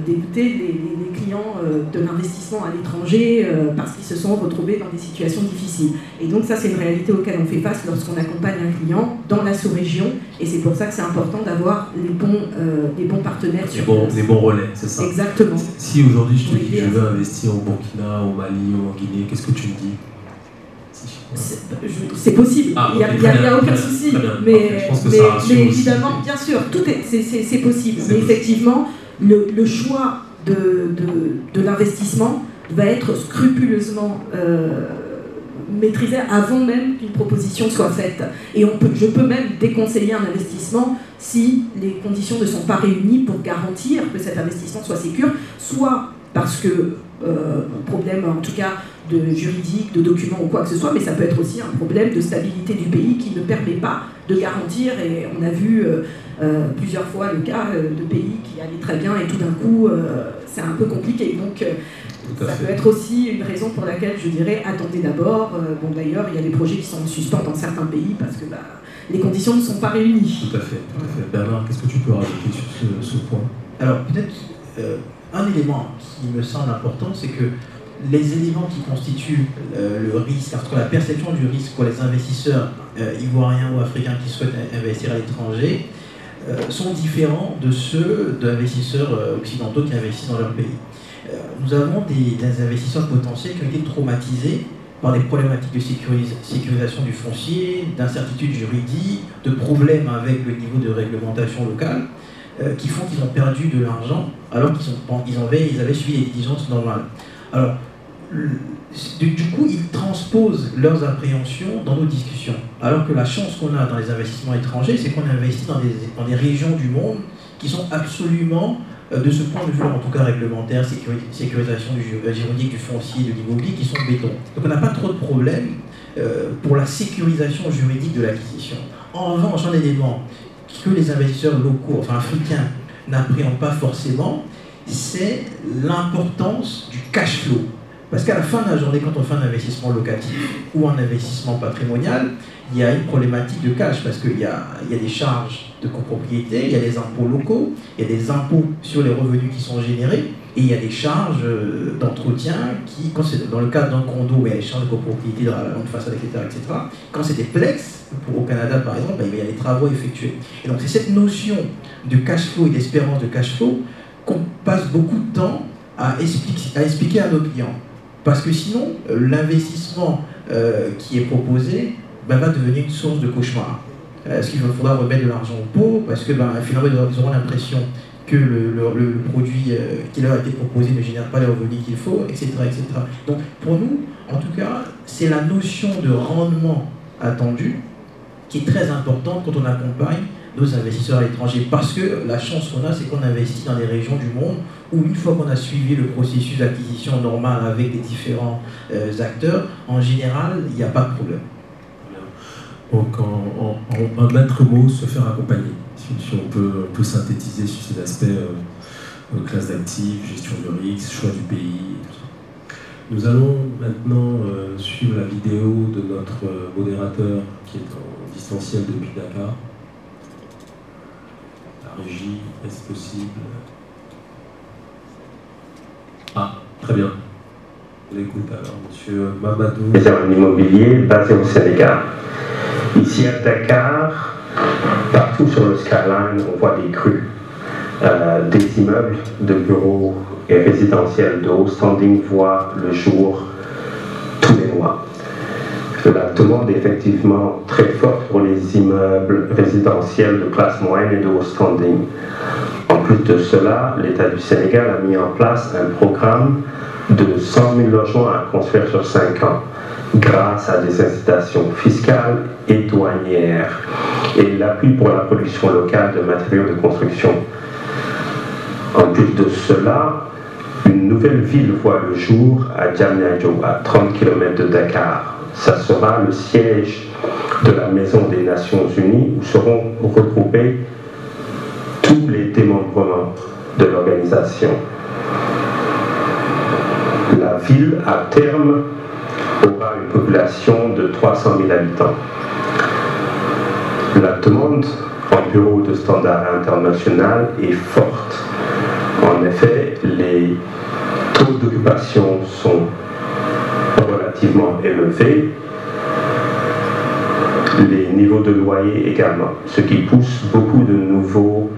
d'écouter les clients de l'investissement à l'étranger parce qu'ils se sont retrouvés dans des situations difficiles. Et donc ça, c'est une réalité auquel on fait face lorsqu'on accompagne un client dans la sous-région. Et c'est pour ça que c'est important d'avoir les bons partenaires sur place. Les bons relais, c'est ça. Exactement. Si aujourd'hui je te dis que je veux investir au Burkina, au Mali ou en Guinée, qu'est-ce que tu me dis? C'est possible, il n'y a aucun souci, mais évidemment, bien sûr, c'est possible. Mais effectivement, le choix de l'investissement va être scrupuleusement maîtrisé avant même qu'une proposition soit faite. Et je peux même déconseiller un investissement si les conditions ne sont pas réunies pour garantir que cet investissement soit sécure, soit parce que problème en tout cas de juridique, de documents ou quoi que ce soit, mais ça peut être aussi un problème de stabilité du pays qui ne permet pas de garantir, et on a vu plusieurs fois le cas de pays qui allaient très bien et tout d'un coup c'est un peu compliqué. Donc ça peut être aussi une raison pour laquelle je dirais attendez d'abord. Bon, d'ailleurs il y a des projets qui sont en suspens dans certains pays parce que les conditions ne sont pas réunies. Tout à fait, tout à fait. Bernard, qu'est-ce que tu peux rajouter sur ce point? Alors peut-être un élément qui me semble important, c'est que les éléments qui constituent le risque, en tout cas la perception du risque pour les investisseurs ivoiriens ou africains qui souhaitent investir à l'étranger sont différents de ceux d'investisseurs occidentaux qui investissent dans leur pays. Nous avons des investisseurs potentiels qui ont été traumatisés par des problématiques de sécurisation du foncier, d'incertitudes juridiques, de problèmes avec le niveau de réglementation locale, qui font qu'ils ont perdu de l'argent alors qu'ils avaient suivi les diligences normales. Alors, du coup, ils transposent leurs appréhensions dans nos discussions. Alors que la chance qu'on a dans les investissements étrangers, c'est qu'on investit dans des régions du monde qui sont absolument, de ce point de vue, en tout cas réglementaire, sécurisation juridique du foncier, de l'immobilier, qui sont béton. Donc on n'a pas trop de problèmes pour la sécurisation juridique de l'acquisition. En revanche, un élément que les investisseurs locaux, enfin africains, n'appréhendent pas forcément, c'est l'importance du cash flow. Parce qu'à la fin de la journée, quand on fait un investissement locatif ou un investissement patrimonial, il y a une problématique de cash parce qu'il y a des charges de copropriété, il y a des impôts locaux, il y a des impôts sur les revenus qui sont générés et il y a des charges d'entretien qui, quand c'est dans le cadre d'un condo, il y a les charges de copropriété dans la grande façade, etc. Quand c'est des plex, au Canada par exemple, il y a des travaux effectués. Et donc c'est cette notion de cash flow et d'espérance de cash flow qu'on passe beaucoup de temps à expliquer à nos clients. Parce que sinon, l'investissement qui est proposé va devenir une source de cauchemar. Est-ce qu'il faudra remettre de l'argent au pot? Parce que finalement, ils auront l'impression que le produit qui leur a été proposé ne génère pas les revenus qu'il faut, etc., etc. Donc pour nous, en tout cas, c'est la notion de rendement attendu qui est très importante quand on accompagne nos investisseurs à l'étranger. Parce que la chance qu'on a, c'est qu'on investit dans des régions du monde où une fois qu'on a suivi le processus d'acquisition normal avec les différents acteurs, en général, il n'y a pas de problème. Donc en un maître mot, se faire accompagner. Si on peut synthétiser sur ces aspects, classe d'actifs, gestion de risque, choix du pays, tout ça. Nous allons maintenant suivre la vidéo de notre modérateur qui est en distanciel depuis Dakar. La régie, est-ce possible? Ah, très bien. On écoute alors, monsieur Mamadou. C'est un immobilier basé au Sénégal. Ici à Dakar, partout sur le skyline, on voit des crues, des immeubles de bureaux et résidentiels de haut standing voient le jour tous les mois. La demande est effectivement très forte pour les immeubles résidentiels de classe moyenne et de haut standing. En plus de cela, l'État du Sénégal a mis en place un programme de 100 000 logements à construire sur 5 ans, grâce à des incitations fiscales et douanières et l'appui pour la production locale de matériaux de construction. En plus de cela, une nouvelle ville voit le jour à Diamniadio, à 30 km de Dakar. Ça sera le siège de la Maison des Nations Unies où seront regroupés tous les démembrements de l'organisation. La ville, à terme, aura une population de 300 000 habitants. La demande en bureau de standard international est forte. En effet, les taux d'occupation sont relativement élevés, les niveaux de loyer également, ce qui pousse beaucoup de nouveaux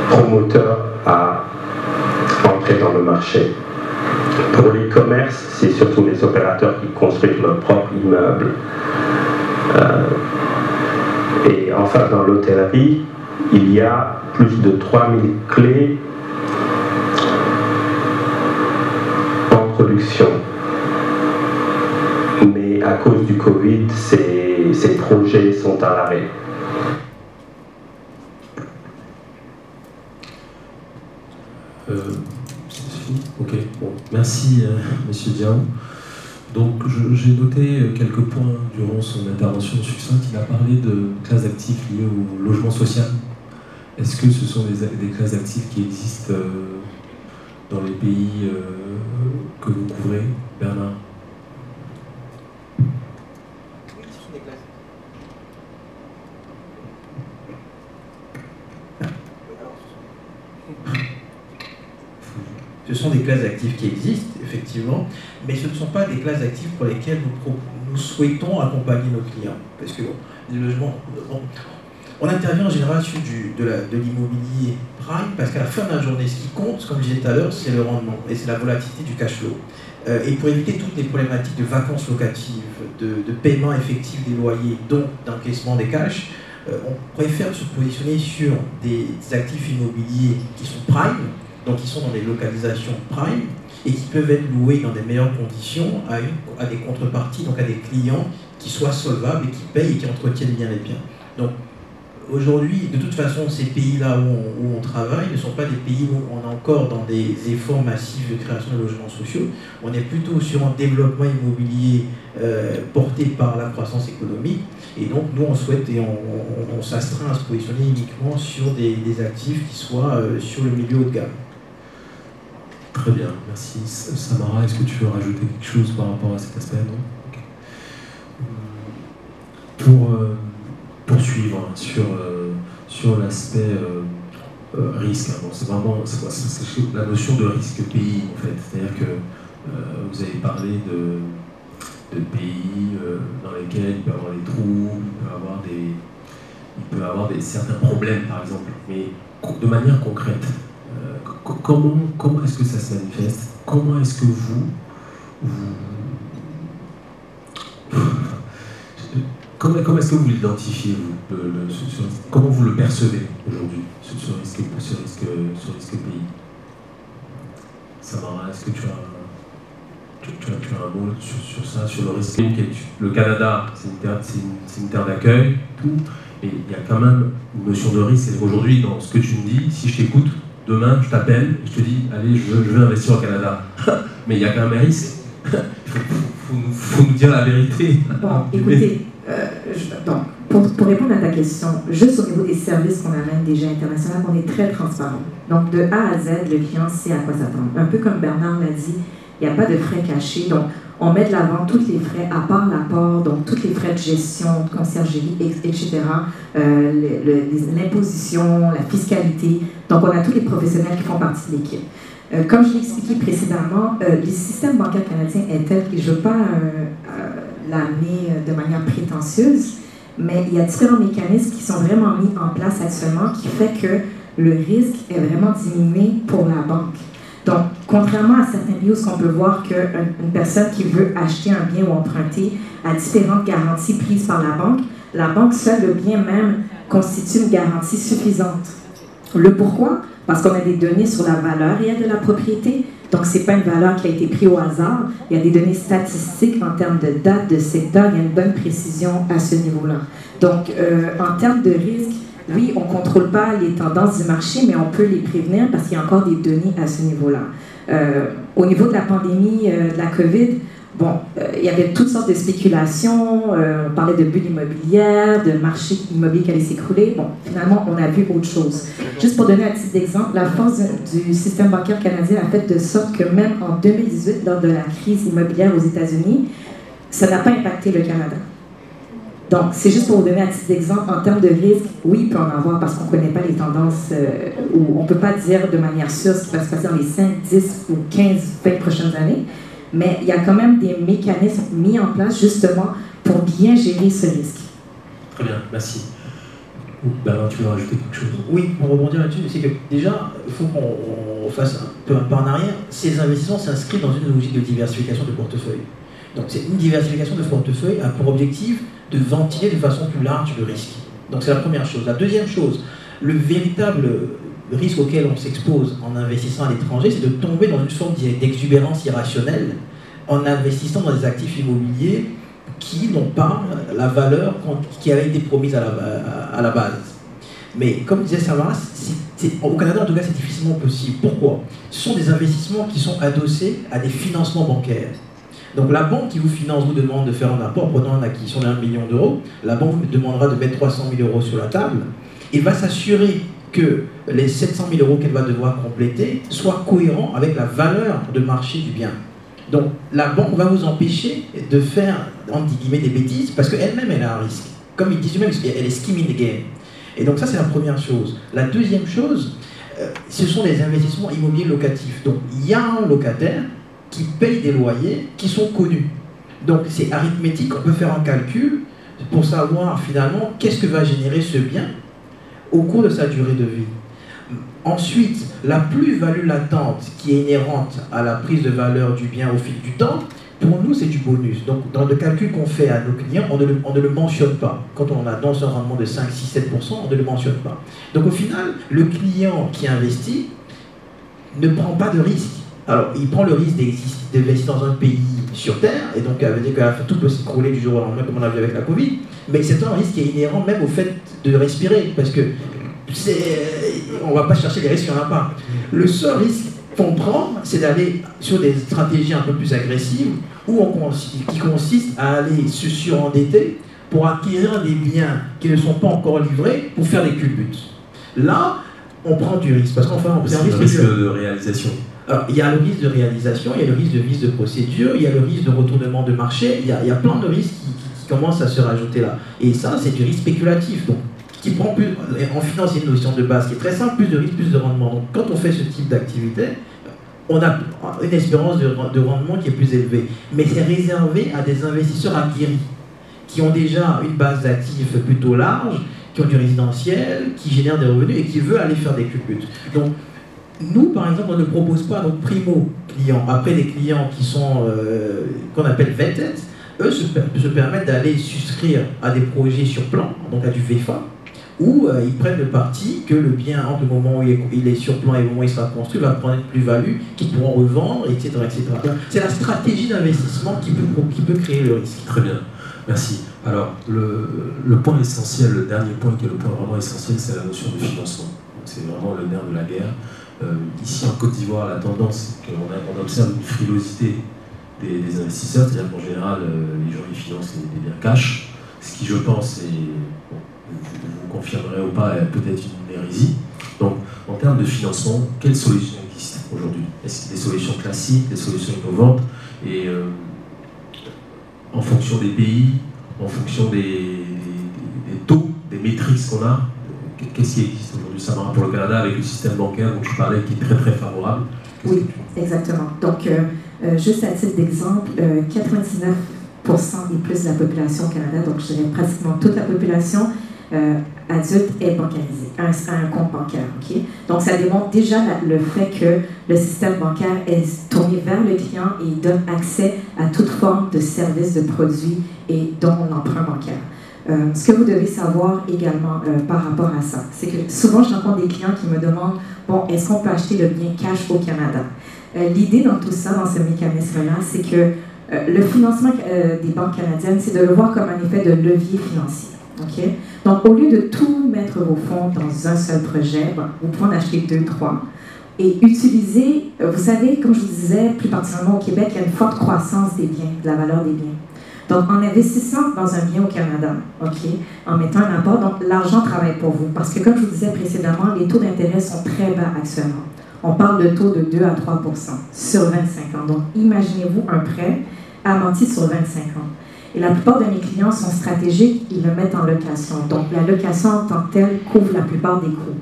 promoteurs à entrer dans le marché. Pour les commerces, c'est surtout les opérateurs qui construisent leurs propres immeubles. Et enfin, dans l'hôtellerie, il y a plus de 3000 clés en production. Mais à cause du Covid, ces projets sont à l'arrêt. Ok, bon. Merci Monsieur Diao. Donc j'ai noté quelques points durant son intervention succincte. Il a parlé de classes d'actifs liées au logement social. Est-ce que ce sont des classes d'actifs qui existent dans les pays que vous couvrez, Bernard? Ce sont des classes d'actifs qui existent, effectivement, mais ce ne sont pas des classes d'actifs pour lesquelles nous souhaitons accompagner nos clients. Parce que le logement, on intervient en général sur de l'immobilier prime, parce qu'à la fin de la journée, ce qui compte, comme je disais tout à l'heure, c'est le rendement et c'est la volatilité du cash flow. Et pour éviter toutes les problématiques de vacances locatives, de paiement effectif des loyers, donc d'encaissement des cash, on préfère se positionner sur des actifs immobiliers qui sont prime, donc qui sont dans des localisations prime et qui peuvent être loués dans des meilleures conditions à des contreparties, donc à des clients qui soient solvables et qui payent et qui entretiennent bien les biens. Donc aujourd'hui, de toute façon, ces pays-là où on travaille ne sont pas des pays où on est encore dans des efforts massifs de création de logements sociaux. On est plutôt sur un développement immobilier porté par la croissance économique. Et donc, nous, on souhaite et on s'astreint à se positionner uniquement sur des actifs qui soient sur le milieu haut de gamme. Très bien, merci. Samara, est-ce que tu veux rajouter quelque chose par rapport à cet aspect? Non? Okay. Pour poursuivre sur l'aspect risque, bon, c'est vraiment la notion de risque pays, en fait. C'est-à-dire que vous avez parlé de pays dans lesquels il peut y avoir des troubles, il peut y avoir certains problèmes, par exemple, mais de manière concrète. Comment est-ce que ça se manifeste? Comment est-ce que Comment est-ce que vous l'identifiez, comment vous le percevez aujourd'hui, ce risque pays? Samara, est-ce que tu as un mot sur ça, sur le risque? Le Canada, c'est une terre d'accueil, tout, mais il y a quand même une notion de risque. Aujourd'hui, dans ce que tu me dis, si je t'écoute, demain, je t'appelle et je te dis, allez, je veux investir au Canada. Mais il y a quand même un risque. Il faut nous dire la vérité. Bon, écoutez, pour répondre à ta question, juste au niveau des services qu'on amène déjà internationaux, on est très transparent. Donc, de A à Z, le client sait à quoi s'attendre. Un peu comme Bernard l'a dit, il n'y a pas de frais cachés. Donc, on met de l'avant tous les frais, à part l'apport, donc tous les frais de gestion, de conciergerie, etc., l'imposition, la fiscalité. Donc, on a tous les professionnels qui font partie de l'équipe. Comme je l'ai expliqué précédemment, le système bancaire canadien est tel que je ne veux pas l'amener de manière prétentieuse, mais il y a différents mécanismes qui sont vraiment mis en place actuellement qui fait que le risque est vraiment diminué pour la banque. Donc, contrairement à certains pays où on peut voir qu'une personne qui veut acheter un bien ou emprunter a différentes garanties prises par la banque seule, le bien même, constitue une garantie suffisante. Le pourquoi? Parce qu'on a des données sur la valeur réelle de la propriété. Donc, ce n'est pas une valeur qui a été prise au hasard. Il y a des données statistiques en termes de date, de secteur. Il y a une bonne précision à ce niveau-là. Donc, en termes de risque, oui, on ne contrôle pas les tendances du marché, mais on peut les prévenir parce qu'il y a encore des données à ce niveau-là. Au niveau de la pandémie de la COVID, bon, il y avait toutes sortes de spéculations. On parlait de bulles immobilières, de marché immobilier qui allait s'écrouler. Bon, finalement, on a vu autre chose. Juste pour donner un petit exemple, la force du système bancaire canadien a fait de sorte que même en 2018, lors de la crise immobilière aux États-Unis, ça n'a pas impacté le Canada. Donc, c'est juste pour vous donner un petit exemple. En termes de risque, oui, il peut en avoir parce qu'on ne connaît pas les tendances ou on ne peut pas dire de manière sûre ce qui va se passer dans les 5, 10 ou 15, 20 prochaines années. Mais il y a quand même des mécanismes mis en place justement pour bien gérer ce risque. Très bien, merci. Bernard, tu veux rajouter quelque chose? Oui, pour rebondir là-dessus, c'est que déjà, il faut qu'on fasse un peu en arrière. Ces investissements s'inscrivent dans une logique de diversification de portefeuille. Donc c'est une diversification de portefeuille a pour objectif de ventiler de façon plus large le risque. Donc c'est la première chose. La deuxième chose, le véritable risque auquel on s'expose en investissant à l'étranger, c'est de tomber dans une forme d'exubérance irrationnelle en investissant dans des actifs immobiliers qui n'ont pas la valeur qui avait été promise à la base. Mais comme disait Samara, au Canada en tout cas c'est difficilement possible. Pourquoi? Ce sont des investissements qui sont adossés à des financements bancaires. Donc la banque qui vous finance vous demande de faire un apport, prenant une acquisition de 1 million d'euros, la banque vous demandera de mettre 300 000 euros sur la table et va s'assurer que les 700 000 euros qu'elle va devoir compléter soient cohérents avec la valeur de marché du bien. Donc la banque va vous empêcher de faire, entre guillemets, des bêtises parce qu'elle-même, elle a un risque. Comme ils disent eux-mêmes, elle est skimming the game. Et donc ça, c'est la première chose. La deuxième chose, ce sont des investissements immobiliers locatifs. Donc il y a un locataire qui paye des loyers qui sont connus. Donc c'est arithmétique, on peut faire un calcul pour savoir finalement qu'est-ce que va générer ce bien au cours de sa durée de vie. Ensuite, la plus-value latente qui est inhérente à la prise de valeur du bien au fil du temps, pour nous c'est du bonus. Donc dans le calcul qu'on fait à nos clients, on ne le mentionne pas. Quand on annonce un rendement de 5, 6, 7%, on ne le mentionne pas. Donc au final, le client qui investit ne prend pas de risque. Alors, il prend le risque d'investir dans un pays sur Terre, et donc, ça veut dire que tout peut s'écrouler du jour au lendemain, comme on a vu avec la Covid, mais c'est un risque qui est inhérent même au fait de respirer, parce que on ne va pas chercher les risques, il n'y en a pas. Le seul risque qu'on prend, c'est d'aller sur des stratégies un peu plus agressives, qui consistent à aller se surendetter pour acquérir des biens qui ne sont pas encore livrés pour faire des culbutes. Là, on prend du risque, parce qu'enfin, on prend un risque de réalisation. Alors, il y a le risque de réalisation, il y a le risque de vice de procédure, il y a le risque de retournement de marché, il y a plein de risques qui commencent à se rajouter là. Et ça, c'est du risque spéculatif. Donc, qui prend plus, en finance, il y a une notion de base qui est très simple, plus de risque, plus de rendement. Donc, quand on fait ce type d'activité, on a une espérance de rendement qui est plus élevée. Mais c'est réservé à des investisseurs aguerris, qui ont déjà une base d'actifs plutôt large, qui ont du résidentiel, qui génèrent des revenus et qui veulent aller faire des culbutes. Donc, nous, par exemple, on ne propose pas à nos primo-clients, après des clients qui sont, qu'on appelle vetted, eux se permettent d'aller souscrire à des projets sur plan, donc à du VFA, où ils prennent le parti que le bien, entre le moment où il est sur plan et le moment où il sera construit, va prendre une plus-value qu'ils pourront revendre, etc. etc. C'est la stratégie d'investissement qui peut créer le risque. Très bien, merci. Alors, le point essentiel, le dernier point qui est le point vraiment essentiel, c'est la notion de financement. C'est vraiment le nerf de la guerre. Ici, en Côte d'Ivoire, la tendance, c'est qu'on observe une frilosité des investisseurs, c'est-à-dire qu'en général, les gens ils financent des biens cash, ce qui, je pense, est, bon, vous confirmerez ou pas, est peut-être une hérésie. Donc, en termes de financement, quelles solutions existent aujourd'hui? Est-ce qu'il y a des solutions classiques, des solutions innovantes? Et en fonction des pays, en fonction des taux, des métriques qu'on a, qu'est-ce qui existe aujourd'hui? Ça va pour le Canada avec le système bancaire dont je parlais qui est très très favorable. Oui, exactement. Donc, juste à titre d'exemple, 99% et plus de la population au Canada, donc je dirais pratiquement toute la population adulte est bancarisée, a un compte bancaire. Okay? Donc, ça démontre déjà le fait que le système bancaire est tourné vers le client et donne accès à toute forme de services, de produits et dont l'emprunt bancaire. Ce que vous devez savoir également par rapport à ça, c'est que souvent je rencontre des clients qui me demandent « Bon, est-ce qu'on peut acheter le bien cash au Canada ?» L'idée dans tout ça, dans ce mécanisme-là, c'est que le financement des banques canadiennes, c'est de le voir comme un effet de levier financier. Okay? Donc, au lieu de tout mettre vos fonds dans un seul projet, bon, vous pouvez en acheter 2, 3 et utiliser, vous savez, comme je vous disais, plus particulièrement au Québec, il y a une forte croissance des biens, de la valeur des biens. Donc, en investissant dans un bien au Canada, okay, en mettant un apport, donc l'argent travaille pour vous. Parce que, comme je vous disais précédemment, les taux d'intérêt sont très bas actuellement. On parle de taux de 2 à 3 % sur 25 ans. Donc, imaginez-vous un prêt amorti sur 25 ans. Et la plupart de mes clients sont stratégiques, ils le mettent en location. Donc, la location en tant que telle couvre la plupart des coûts.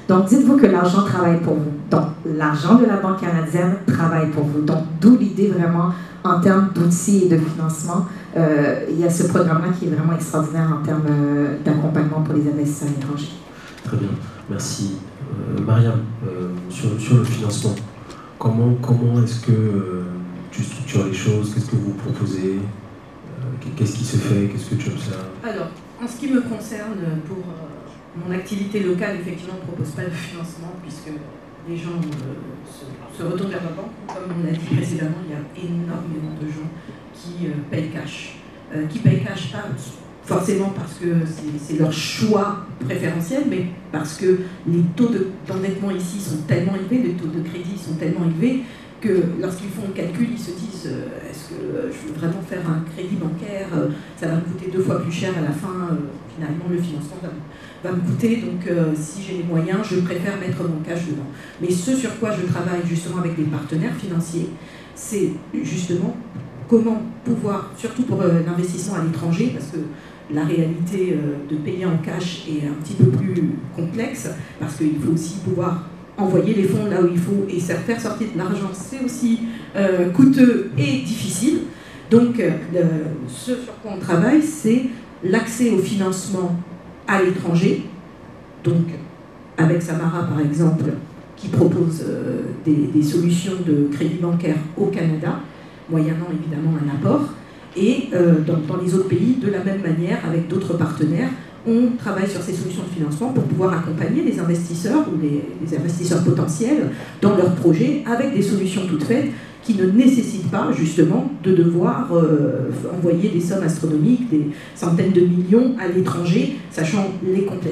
Donc, dites-vous que l'argent travaille pour vous. Donc, l'argent de la Banque canadienne travaille pour vous. Donc, d'où l'idée vraiment, en termes d'outils et de financement, il y a ce programme-là qui est vraiment extraordinaire en termes d'accompagnement pour les investisseurs étrangers. Très bien, merci. Mariam, sur le financement, comment est-ce que tu structures les choses? Qu'est-ce que vous proposez? Qu'est-ce qui se fait? Qu'est-ce que tu observes? Alors, en ce qui me concerne, pour mon activité locale, effectivement, on ne propose pas de financement puisque les gens se retournent vers la banque. Comme on l'a dit précédemment, il y a énormément de gens qui payent cash. Qui payent cash pas forcément parce que c'est leur choix préférentiel, mais parce que les taux d'endettement ici sont tellement élevés, les taux de crédit sont tellement élevés, que lorsqu'ils font le calcul, ils se disent est-ce que je veux vraiment faire un crédit bancaire, ça va me coûter 2 fois plus cher à la fin, finalement le financement va me coûter, donc si j'ai les moyens, je préfère mettre mon cash dedans. Mais ce sur quoi je travaille justement avec des partenaires financiers, c'est justement comment pouvoir, surtout pour l'investissement à l'étranger, parce que la réalité de payer en cash est un petit peu plus complexe, parce qu'il faut aussi pouvoir envoyer les fonds là où il faut et faire sortir de l'argent, c'est aussi coûteux et difficile. Donc, ce sur quoi on travaille, c'est l'accès au financement à l'étranger. Donc, avec Samara, par exemple, qui propose des solutions de crédit bancaire au Canada, moyennant évidemment un apport. Et dans les autres pays, de la même manière, avec d'autres partenaires, on travaille sur ces solutions de financement pour pouvoir accompagner les investisseurs ou les investisseurs potentiels dans leurs projets avec des solutions toutes faites qui ne nécessitent pas justement de devoir envoyer des sommes astronomiques, des centaines de millions à l'étranger, sachant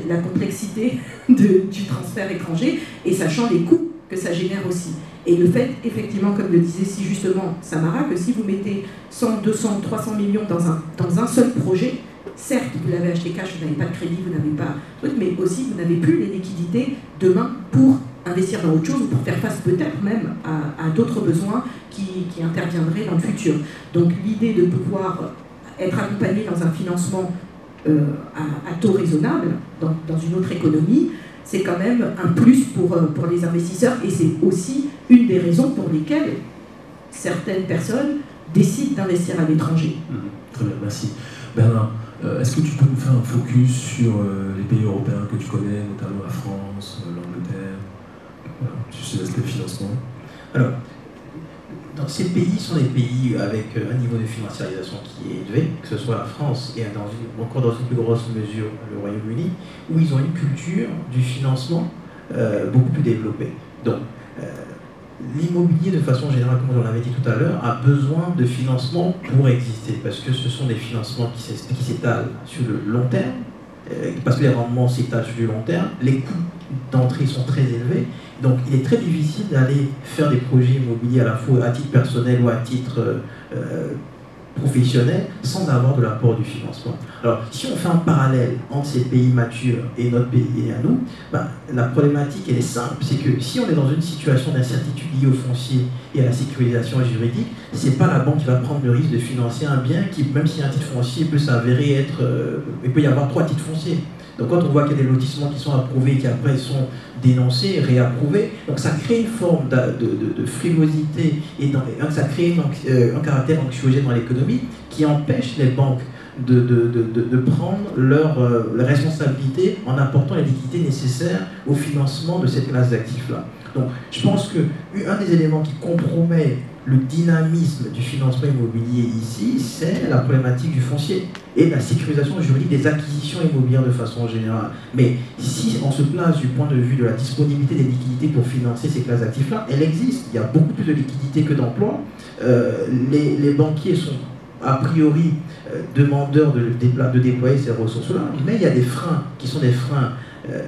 la complexité du transfert étranger et sachant les coûts que ça génère aussi. Et le fait, effectivement, comme le disait si justement Samara, que si vous mettez 100, 200, 300 millions dans un seul projet, certes, vous l'avez acheté cash, vous n'avez pas de crédit, vous n'avez pas de truc, mais aussi vous n'avez plus les liquidités demain pour investir dans autre chose ou pour faire face peut-être même à d'autres besoins qui interviendraient dans le futur. Donc l'idée de pouvoir être accompagné dans un financement à taux raisonnable, dans une autre économie, c'est quand même un plus pour les investisseurs et c'est aussi une des raisons pour lesquelles certaines personnes décident d'investir à l'étranger. Très bien, merci. Bernard, est-ce que tu peux nous faire un focus sur les pays européens que tu connais, notamment la France, l'Angleterre? voilà, sur ces aspects de financement. Alors, dans ces pays sont des pays avec un niveau de financiarisation qui est élevé, que ce soit la France et encore dans une plus grosse mesure le Royaume-Uni, où ils ont une culture du financement beaucoup plus développée. Donc, l'immobilier, de façon générale, comme on l'avait dit tout à l'heure, a besoin de financement pour exister, parce que ce sont des financements qui s'étalent sur le long terme, parce que les rendements s'étalent sur le long terme, les coûts d'entrée sont très élevés, donc il est très difficile d'aller faire des projets immobiliers à la fois à titre personnel ou à titre professionnel sans avoir de l'apport du financement. Alors, si on fait un parallèle entre ces pays matures et notre pays et à nous, la problématique elle est simple, c'est que si on est dans une situation d'incertitude liée au foncier et à la sécurisation juridique, c'est pas la banque qui va prendre le risque de financer un bien qui, même si un titre foncier peut s'avérer être... il peut y avoir 3 titres fonciers. Donc quand on voit qu'il y a des lotissements qui sont approuvés et qui après sont dénoncés, réapprouvés, donc ça crée une forme de frilosité et ça crée un caractère anxiogène dans l'économie qui empêche les banques de prendre leur responsabilité en apportant les liquidités nécessaires au financement de cette classe d'actifs-là. Donc je pense qu'un des éléments qui compromet le dynamisme du financement immobilier ici, c'est la problématique du foncier et la sécurisation juridique des acquisitions immobilières de façon générale. Mais si on se place du point de vue de la disponibilité des liquidités pour financer ces classes d'actifs-là, elle existe. Il y a beaucoup plus de liquidités que d'emplois. Les banquiers sont a priori demandeurs de déployer ces ressources-là, mais il y a des freins qui sont des freins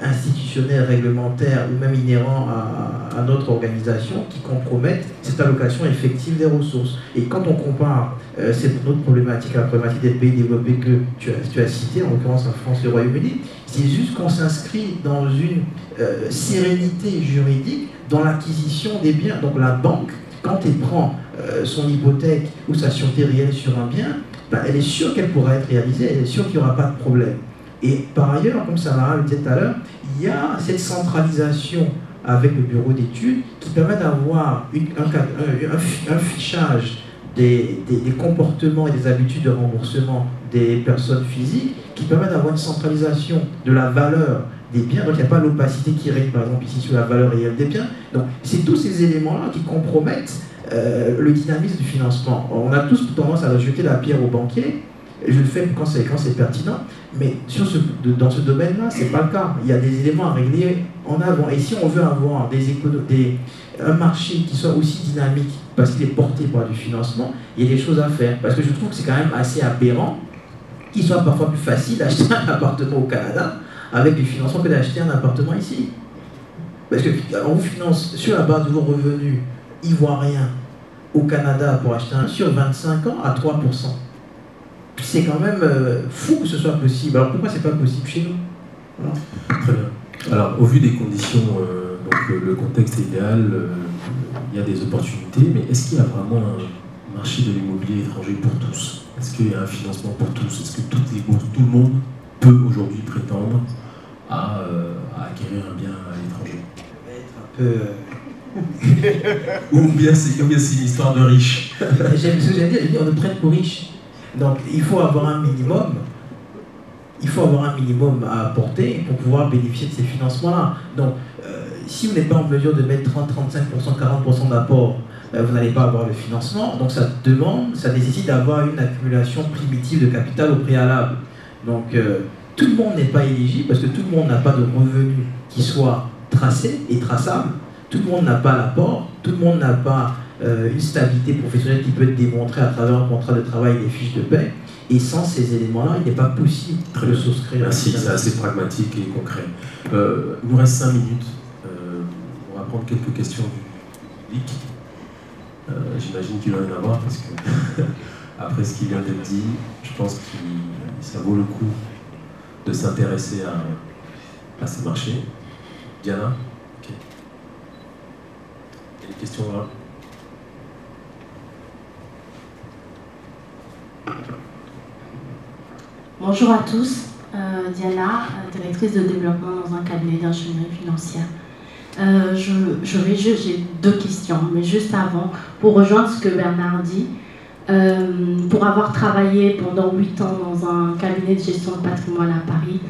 institutionnels, réglementaires ou même inhérents à notre organisation qui compromettent cette allocation effective des ressources. Et quand on compare cette autre problématique à la problématique des pays développés que tu as cité, en l'occurrence la France et le Royaume-Uni, c'est juste qu'on s'inscrit dans une sérénité juridique dans l'acquisition des biens. Donc la banque, quand elle prend son hypothèque ou sa sûreté réelle sur un bien, elle est sûre qu'elle pourra être réalisée, elle est sûre qu'il n'y aura pas de problème. Et par ailleurs, comme Samara le disait tout à l'heure, il y a cette centralisation avec le bureau d'études qui permet d'avoir un fichage des comportements et des habitudes de remboursement des personnes physiques qui permet d'avoir une centralisation de la valeur des biens. Donc il n'y a pas l'opacité qui règne par exemple ici sur la valeur réelle des biens. Donc c'est tous ces éléments-là qui compromettent le dynamisme du financement. On a tous tendance à jeter la pierre aux banquiers. Je le fais quand c'est pertinent, mais dans ce domaine-là, ce n'est pas le cas. Il y a des éléments à régler en avant. Et si on veut avoir un marché qui soit aussi dynamique, parce qu'il est porté par du financement, il y a des choses à faire. Parce que je trouve que c'est quand même assez aberrant qu'il soit parfois plus facile d'acheter un appartement au Canada avec du financement que d'acheter un appartement ici. Parce qu'on vous finance sur la base de vos revenus ivoiriens au Canada pour acheter un sur 25 ans à 3%. C'est quand même fou que ce soit possible. Alors pourquoi c'est pas possible chez nous? Voilà. Très bien. Alors au vu des conditions, donc le contexte est idéal, il y a des opportunités, mais est-ce qu'il y a vraiment un marché de l'immobilier étranger pour tous? Est-ce qu'il y a un financement pour tous? Est-ce que tout le monde peut aujourd'hui prétendre à acquérir un bien à l'étranger? Ça va être un peu... Ou bien c'est une histoire de riches? J'aime ce que j'ai dit, on ne prête qu'aux riches. Donc il faut avoir un minimum. Il faut avoir un minimum à apporter pour pouvoir bénéficier de ces financements-là. Donc si vous n'êtes pas en mesure de mettre 30, 35%, 40% d'apport, vous n'allez pas avoir le financement. Donc ça nécessite d'avoir une accumulation primitive de capital au préalable. Donc tout le monde n'est pas éligible parce que tout le monde n'a pas de revenus qui soient tracés et traçables. Tout le monde n'a pas l'apport, tout le monde n'a pas une stabilité professionnelle qui peut être démontrée à travers un contrat de travail et des fiches de paie. Et sans ces éléments-là, il n'est pas possible de souscrire. Merci, c'est assez pragmatique et concret. Il nous reste 5 minutes. On va prendre quelques questions du public. J'imagine qu'il va y en avoir parce que, après ce qui vient d'être dit, je pense que ça vaut le coup de s'intéresser à ces marchés. Diana? Ok. Il y a des questions là? Bonjour à tous, Diana, directrice de développement dans un cabinet d'ingénierie financière. J'ai 2 questions, mais juste avant, pour rejoindre ce que Bernard dit, pour avoir travaillé pendant 8 ans dans un cabinet de gestion de patrimoine à Paris,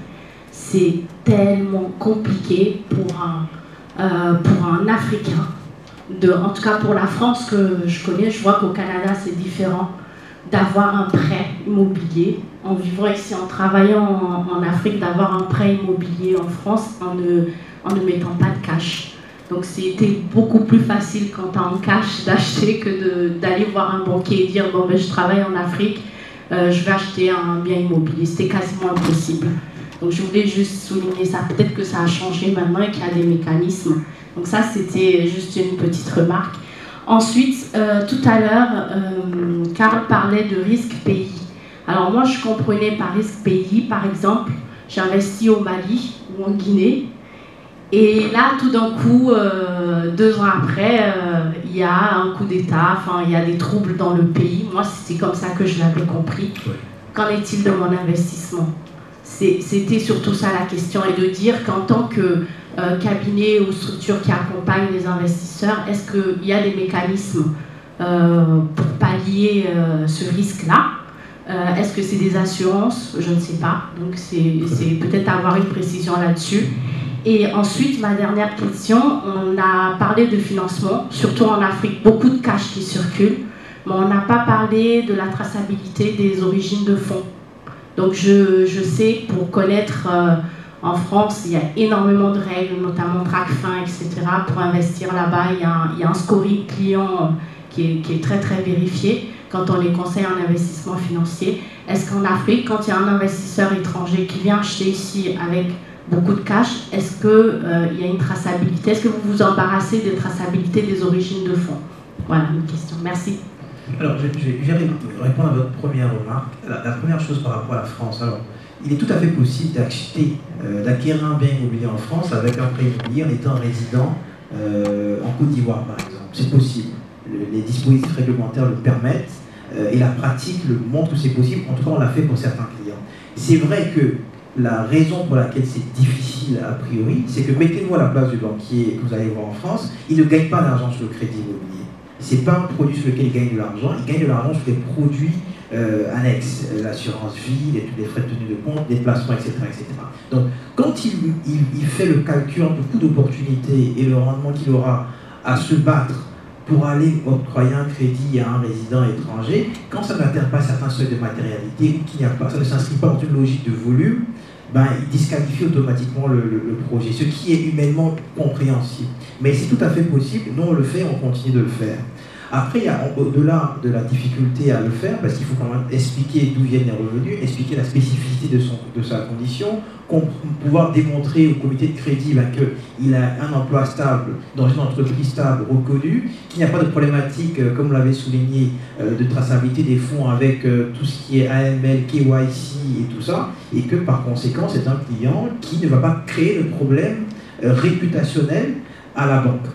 c'est tellement compliqué pour pour un Africain, en tout cas pour la France que je connais, je vois qu'au Canada c'est différent, d'avoir un prêt immobilier, en vivant ici, en travaillant en Afrique, d'avoir un prêt immobilier en France en ne mettant pas de cash. Donc c'était beaucoup plus facile quand tu as en cash d'acheter que d'aller voir un banquier et dire bon ben je travaille en Afrique, je vais acheter un bien immobilier. C'était quasiment impossible. Donc je voulais juste souligner ça. Peut-être que ça a changé maintenant et qu'il y a des mécanismes. Donc ça c'était juste une petite remarque. Ensuite, tout à l'heure, Karl parlait de risque pays. Alors moi je comprenais par risque pays, par exemple, j'investis au Mali ou en Guinée. Et là, tout d'un coup, 2 ans après, il y a un coup d'État, enfin, il y a des troubles dans le pays. Moi, c'était comme ça que je l'avais compris. Qu'en est-il de mon investissement? C'était surtout ça la question, et de dire qu'en tant que cabinet ou structure qui accompagne les investisseurs, est-ce qu'il y a des mécanismes pour pallier ce risque-là? Est-ce que c'est des assurances? Je ne sais pas. Donc, c'est peut-être avoir une précision là-dessus. Et ensuite, ma dernière question, on a parlé de financement, surtout en Afrique, beaucoup de cash qui circule, mais on n'a pas parlé de la traçabilité des origines de fonds. Donc je sais, pour connaître en France, il y a énormément de règles, notamment TRACFIN, etc. Pour investir là-bas, il y a un scoring client qui est très très vérifié quand on les conseille en investissement financier. Est-ce qu'en Afrique, quand il y a un investisseur étranger qui vient acheter ici avec beaucoup de cash, est-ce qu'il y a une traçabilité? Est-ce que vous vous embarrassez de traçabilité des origines de fonds? Voilà une question. Merci. Alors, je vais répondre à votre première remarque. La première chose par rapport à la France. Alors, il est tout à fait possible d'acquérir un bien immobilier en France avec un prêt immobilier en étant résident en Côte d'Ivoire, par exemple. C'est possible. Les dispositifs réglementaires le permettent et la pratique le montre que c'est possible. En tout cas, on l'a fait pour certains clients. C'est vrai que la raison pour laquelle c'est difficile a priori, c'est que mettez-vous à la place du banquier que vous allez voir en France, il ne gagne pas d'argent sur le crédit immobilier. Ce n'est pas un produit sur lequel il gagne de l'argent, il gagne de l'argent sur des produits annexes, l'assurance vie, tous les frais de tenue de compte, des placements, etc., etc. Donc, quand il fait le calcul entre le coût d'opportunité et le rendement qu'il aura à se battre pour aller octroyer un crédit à un résident étranger, quand ça n'atteint pas certains seuils de matérialité ou qu'il n'y a pas, ça ne s'inscrit pas dans une logique de volume, ben, il disqualifie automatiquement le projet, ce qui est humainement compréhensible. Mais c'est tout à fait possible, nous on le fait, on continue de le faire. Après, il y a au-delà de la difficulté à le faire, parce qu'il faut quand même expliquer d'où viennent les revenus, expliquer la spécificité de sa condition, pouvoir démontrer au comité de crédit qu'il a un emploi stable dans une entreprise stable reconnue, qu'il n'y a pas de problématique, comme vous l'avez souligné, de traçabilité des fonds avec tout ce qui est AML, KYC et tout ça, et que par conséquent, c'est un client qui ne va pas créer de problème réputationnel à la banque.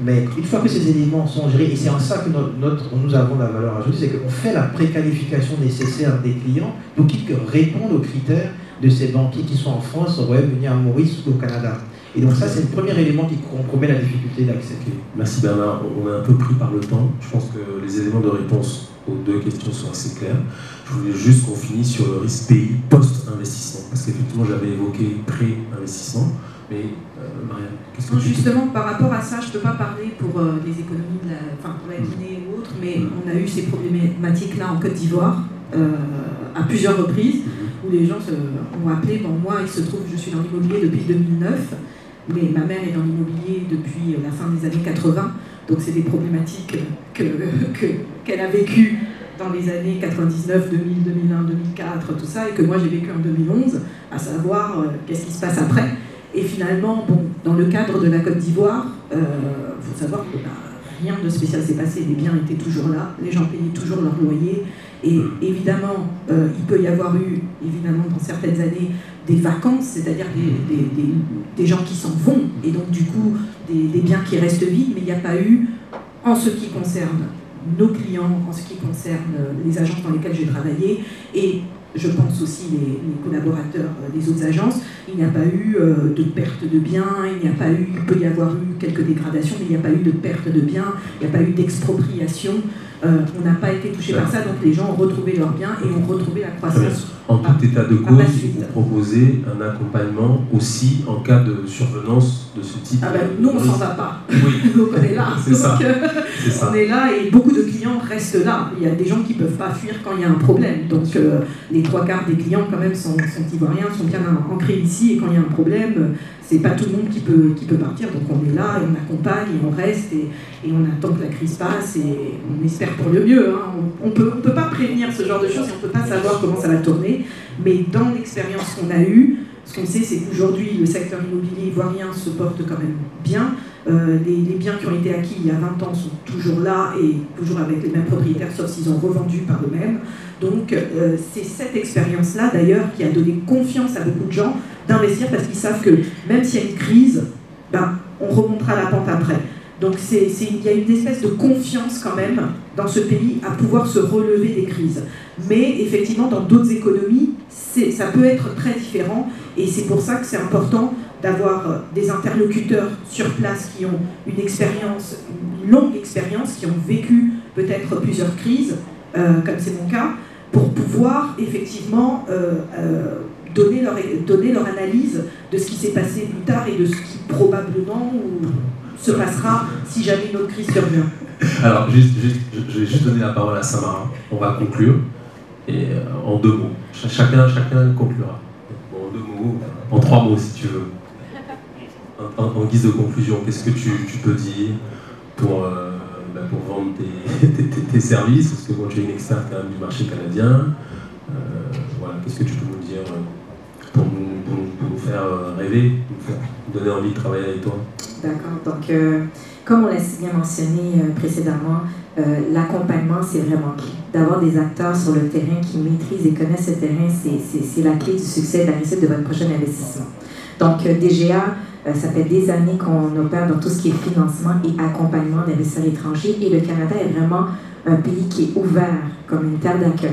Mais une fois que ces éléments sont gérés, et c'est en ça que nous avons la valeur ajoutée, c'est qu'on fait la préqualification nécessaire des clients pour qu'ils répondent aux critères de ces banquiers qui sont en France, au Royaume-Uni, à Maurice ou au Canada. Et donc ça, c'est le premier élément qui compromet la difficulté d'accès. Merci Bernard. On est un peu pris par le temps. Je pense que les éléments de réponse aux 2 questions sont assez clairs. Je voulais juste qu'on finisse sur le risque pays post-investissement, parce qu'effectivement, j'avais évoqué pré-investissement. Mais Marianne, qu'est-ce que tu dis ? Justement, par rapport à ça, je ne peux pas parler pour les économies pour la Guinée ou autre, mais on a eu ces problématiques-là en Côte d'Ivoire à plusieurs reprises, où les gens ont appelé. Bon, moi, il se trouve que je suis dans l'immobilier depuis 2009, mais ma mère est dans l'immobilier depuis la fin des années 80, donc c'est des problématiques qu'elle a vécues dans les années 99, 2000, 2001, 2004, tout ça, et que moi j'ai vécu en 2011, à savoir qu'est-ce qui se passe après. Et finalement, bon, dans le cadre de la Côte d'Ivoire, faut savoir que rien de spécial s'est passé, les biens étaient toujours là, les gens payaient toujours leur loyer, et évidemment, il peut y avoir eu, évidemment, dans certaines années, des vacances, c'est-à-dire des gens qui s'en vont, et donc du coup, des biens qui restent vides, mais il n'y a pas eu, en ce qui concerne nos clients, en ce qui concerne les agences dans lesquelles j'ai travaillé, et je pense aussi les collaborateurs des autres agences, il n'y a pas eu de perte de biens, il peut y avoir eu quelques dégradations, mais il n'y a pas eu de perte de biens, il n'y a pas eu d'expropriation, on n'a pas été touché par ça, donc les gens ont retrouvé leurs biens et ont retrouvé la croissance. En tout état de cause, vous proposez un accompagnement aussi en cas de survenance de ce type. Ah ben, nous, on s'en va pas. Oui. Donc on est là. C'est ça. On est là et beaucoup de clients restent là. Il y a des gens qui ne peuvent pas fuir quand il y a un problème. Donc les 3/4 des clients quand même sont ivoiriens, sont bien ancrés ici et quand il y a un problème, c'est pas tout le monde qui peut partir. Donc on est là et on accompagne et on reste et on attend que la crise passe et on espère pour le mieux. Hein. On peut pas prévenir ce genre de choses et on ne peut pas savoir comment ça va tourner. Mais dans l'expérience qu'on a eue, ce qu'on sait, c'est qu'aujourd'hui, le secteur immobilier ivoirien se porte quand même bien. Les biens qui ont été acquis il y a 20 ans sont toujours là et toujours avec les mêmes propriétaires, sauf s'ils ont revendu par eux-mêmes. Donc, c'est cette expérience-là, d'ailleurs, qui a donné confiance à beaucoup de gens d'investir parce qu'ils savent que même s'il y a une crise, ben, on remontera la pente après. Donc, il y a une espèce de confiance quand même dans ce pays à pouvoir se relever des crises. Mais effectivement, dans d'autres économies, ça peut être très différent et c'est pour ça que c'est important d'avoir des interlocuteurs sur place qui ont une expérience, une longue expérience, qui ont vécu peut-être plusieurs crises, comme c'est mon cas, pour pouvoir effectivement donner leur analyse de ce qui s'est passé plus tard et de ce qui probablement se passera si jamais une autre crise survient. Alors, je vais juste donner la parole à Samara. On va conclure. Et en 2 mots. Chacun conclura. En 2 mots, en 3 mots si tu veux. En guise de conclusion, qu'est-ce que tu peux dire pour vendre tes services? Parce que moi, tu es une experte quand même du marché canadien. Voilà, qu'est-ce que tu peux nous dire pour nous faire rêver, nous donner envie de travailler avec toi? D'accord. Donc, comme on l'a si bien mentionné précédemment, l'accompagnement, c'est vraiment clé. D'avoir des acteurs sur le terrain qui maîtrisent et connaissent ce terrain, c'est la clé du succès de la réussite de votre prochain investissement. Donc, DGA, ça fait des années qu'on opère dans tout ce qui est financement et accompagnement d'investisseurs étrangers et le Canada est vraiment un pays qui est ouvert comme une terre d'accueil.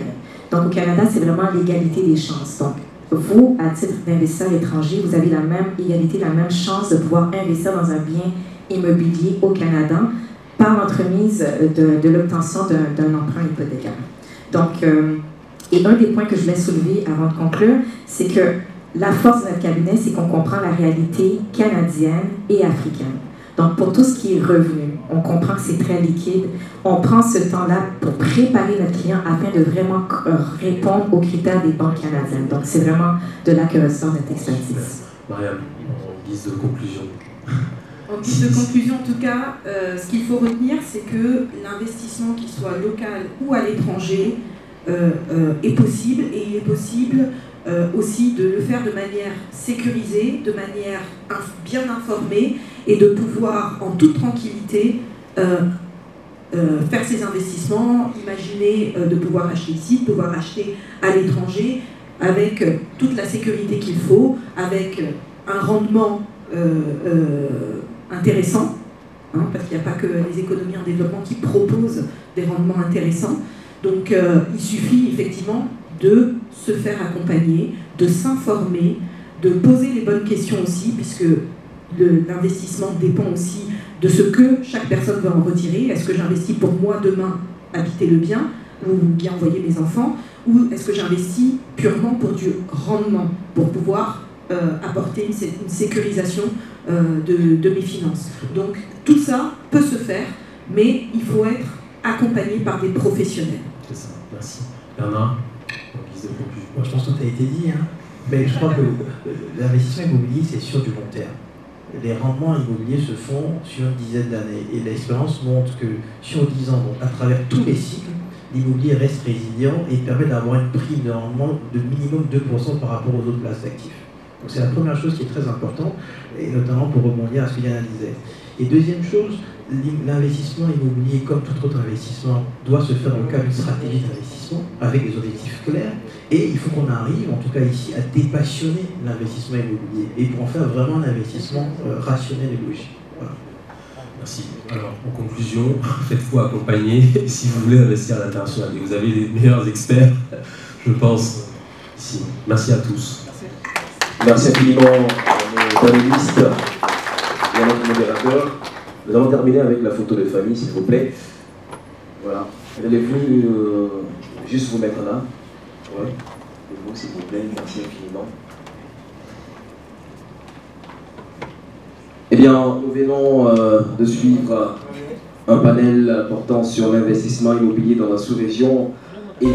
Donc, au Canada, c'est vraiment l'égalité des chances. Donc, vous, à titre d'investisseur étranger, vous avez la même égalité, la même chance de pouvoir investir dans un bien immobilier au Canada par l'entremise de l'obtention d'un emprunt hypothécaire. Donc, et un des points que je voulais soulever avant de conclure, c'est que la force de notre cabinet, c'est qu'on comprend la réalité canadienne et africaine. Donc, pour tout ce qui est revenu, on comprend que c'est très liquide. On prend ce temps-là pour préparer notre client afin de vraiment répondre aux critères des banques canadiennes. Donc, c'est vraiment de là que ressort notre expertise. Mariam, en guise de conclusion. En guise de conclusion, en tout cas, ce qu'il faut retenir, c'est que l'investissement, qu'il soit local ou à l'étranger, est possible et il est possible aussi de le faire de manière sécurisée, de manière bien informée et de pouvoir en toute tranquillité faire ses investissements, imaginer de pouvoir acheter ici, de pouvoir acheter à l'étranger avec toute la sécurité qu'il faut, avec un rendement intéressant, hein, parce qu'il n'y a pas que les économies en développement qui proposent des rendements intéressants. Donc il suffit effectivement de se faire accompagner, de s'informer, de poser les bonnes questions aussi, puisque l'investissement dépend aussi de ce que chaque personne veut en retirer. Est-ce que j'investis pour moi demain habiter le bien ou bien envoyer mes enfants, ou est-ce que j'investis purement pour du rendement, pour pouvoir apporter une sécurisation de mes finances. Donc tout ça peut se faire, mais il faut être accompagné par des professionnels. C'est ça, merci. Bernard, en guise de conclusion. Moi, je pense que tout a été dit, hein. Mais je crois que l'investissement immobilier, c'est sur du long terme. Les rendements immobiliers se font sur une dizaine d'années. Et l'expérience montre que sur 10 ans, donc à travers tous les cycles, l'immobilier reste résilient et permet d'avoir une prime de rendement de minimum 2% par rapport aux autres classes d'actifs. Donc c'est la première chose qui est très importante, et notamment pour rebondir à ce que Yana disait. Et deuxième chose, l'investissement immobilier, comme tout autre investissement, doit se faire dans le cadre d'une stratégie d'investissement avec des objectifs clairs. Et il faut qu'on arrive, en tout cas ici, à dépassionner l'investissement immobilier et pour en faire vraiment un investissement rationnel et logique. Voilà. Merci. Alors, en conclusion, faites-vous accompagner si vous voulez investir à l'international. Et vous avez les meilleurs experts, je pense, ici. Merci à tous. Merci infiniment à nos panélistes et à notre modérateur. Nous allons terminer avec la photo de famille, s'il vous plaît. Voilà. Elle est venue juste vous mettre là. Ouais. Et vous, s'il vous plaît, merci infiniment. Eh bien, bien, nous venons de suivre un panel portant sur l'investissement immobilier dans la sous-région et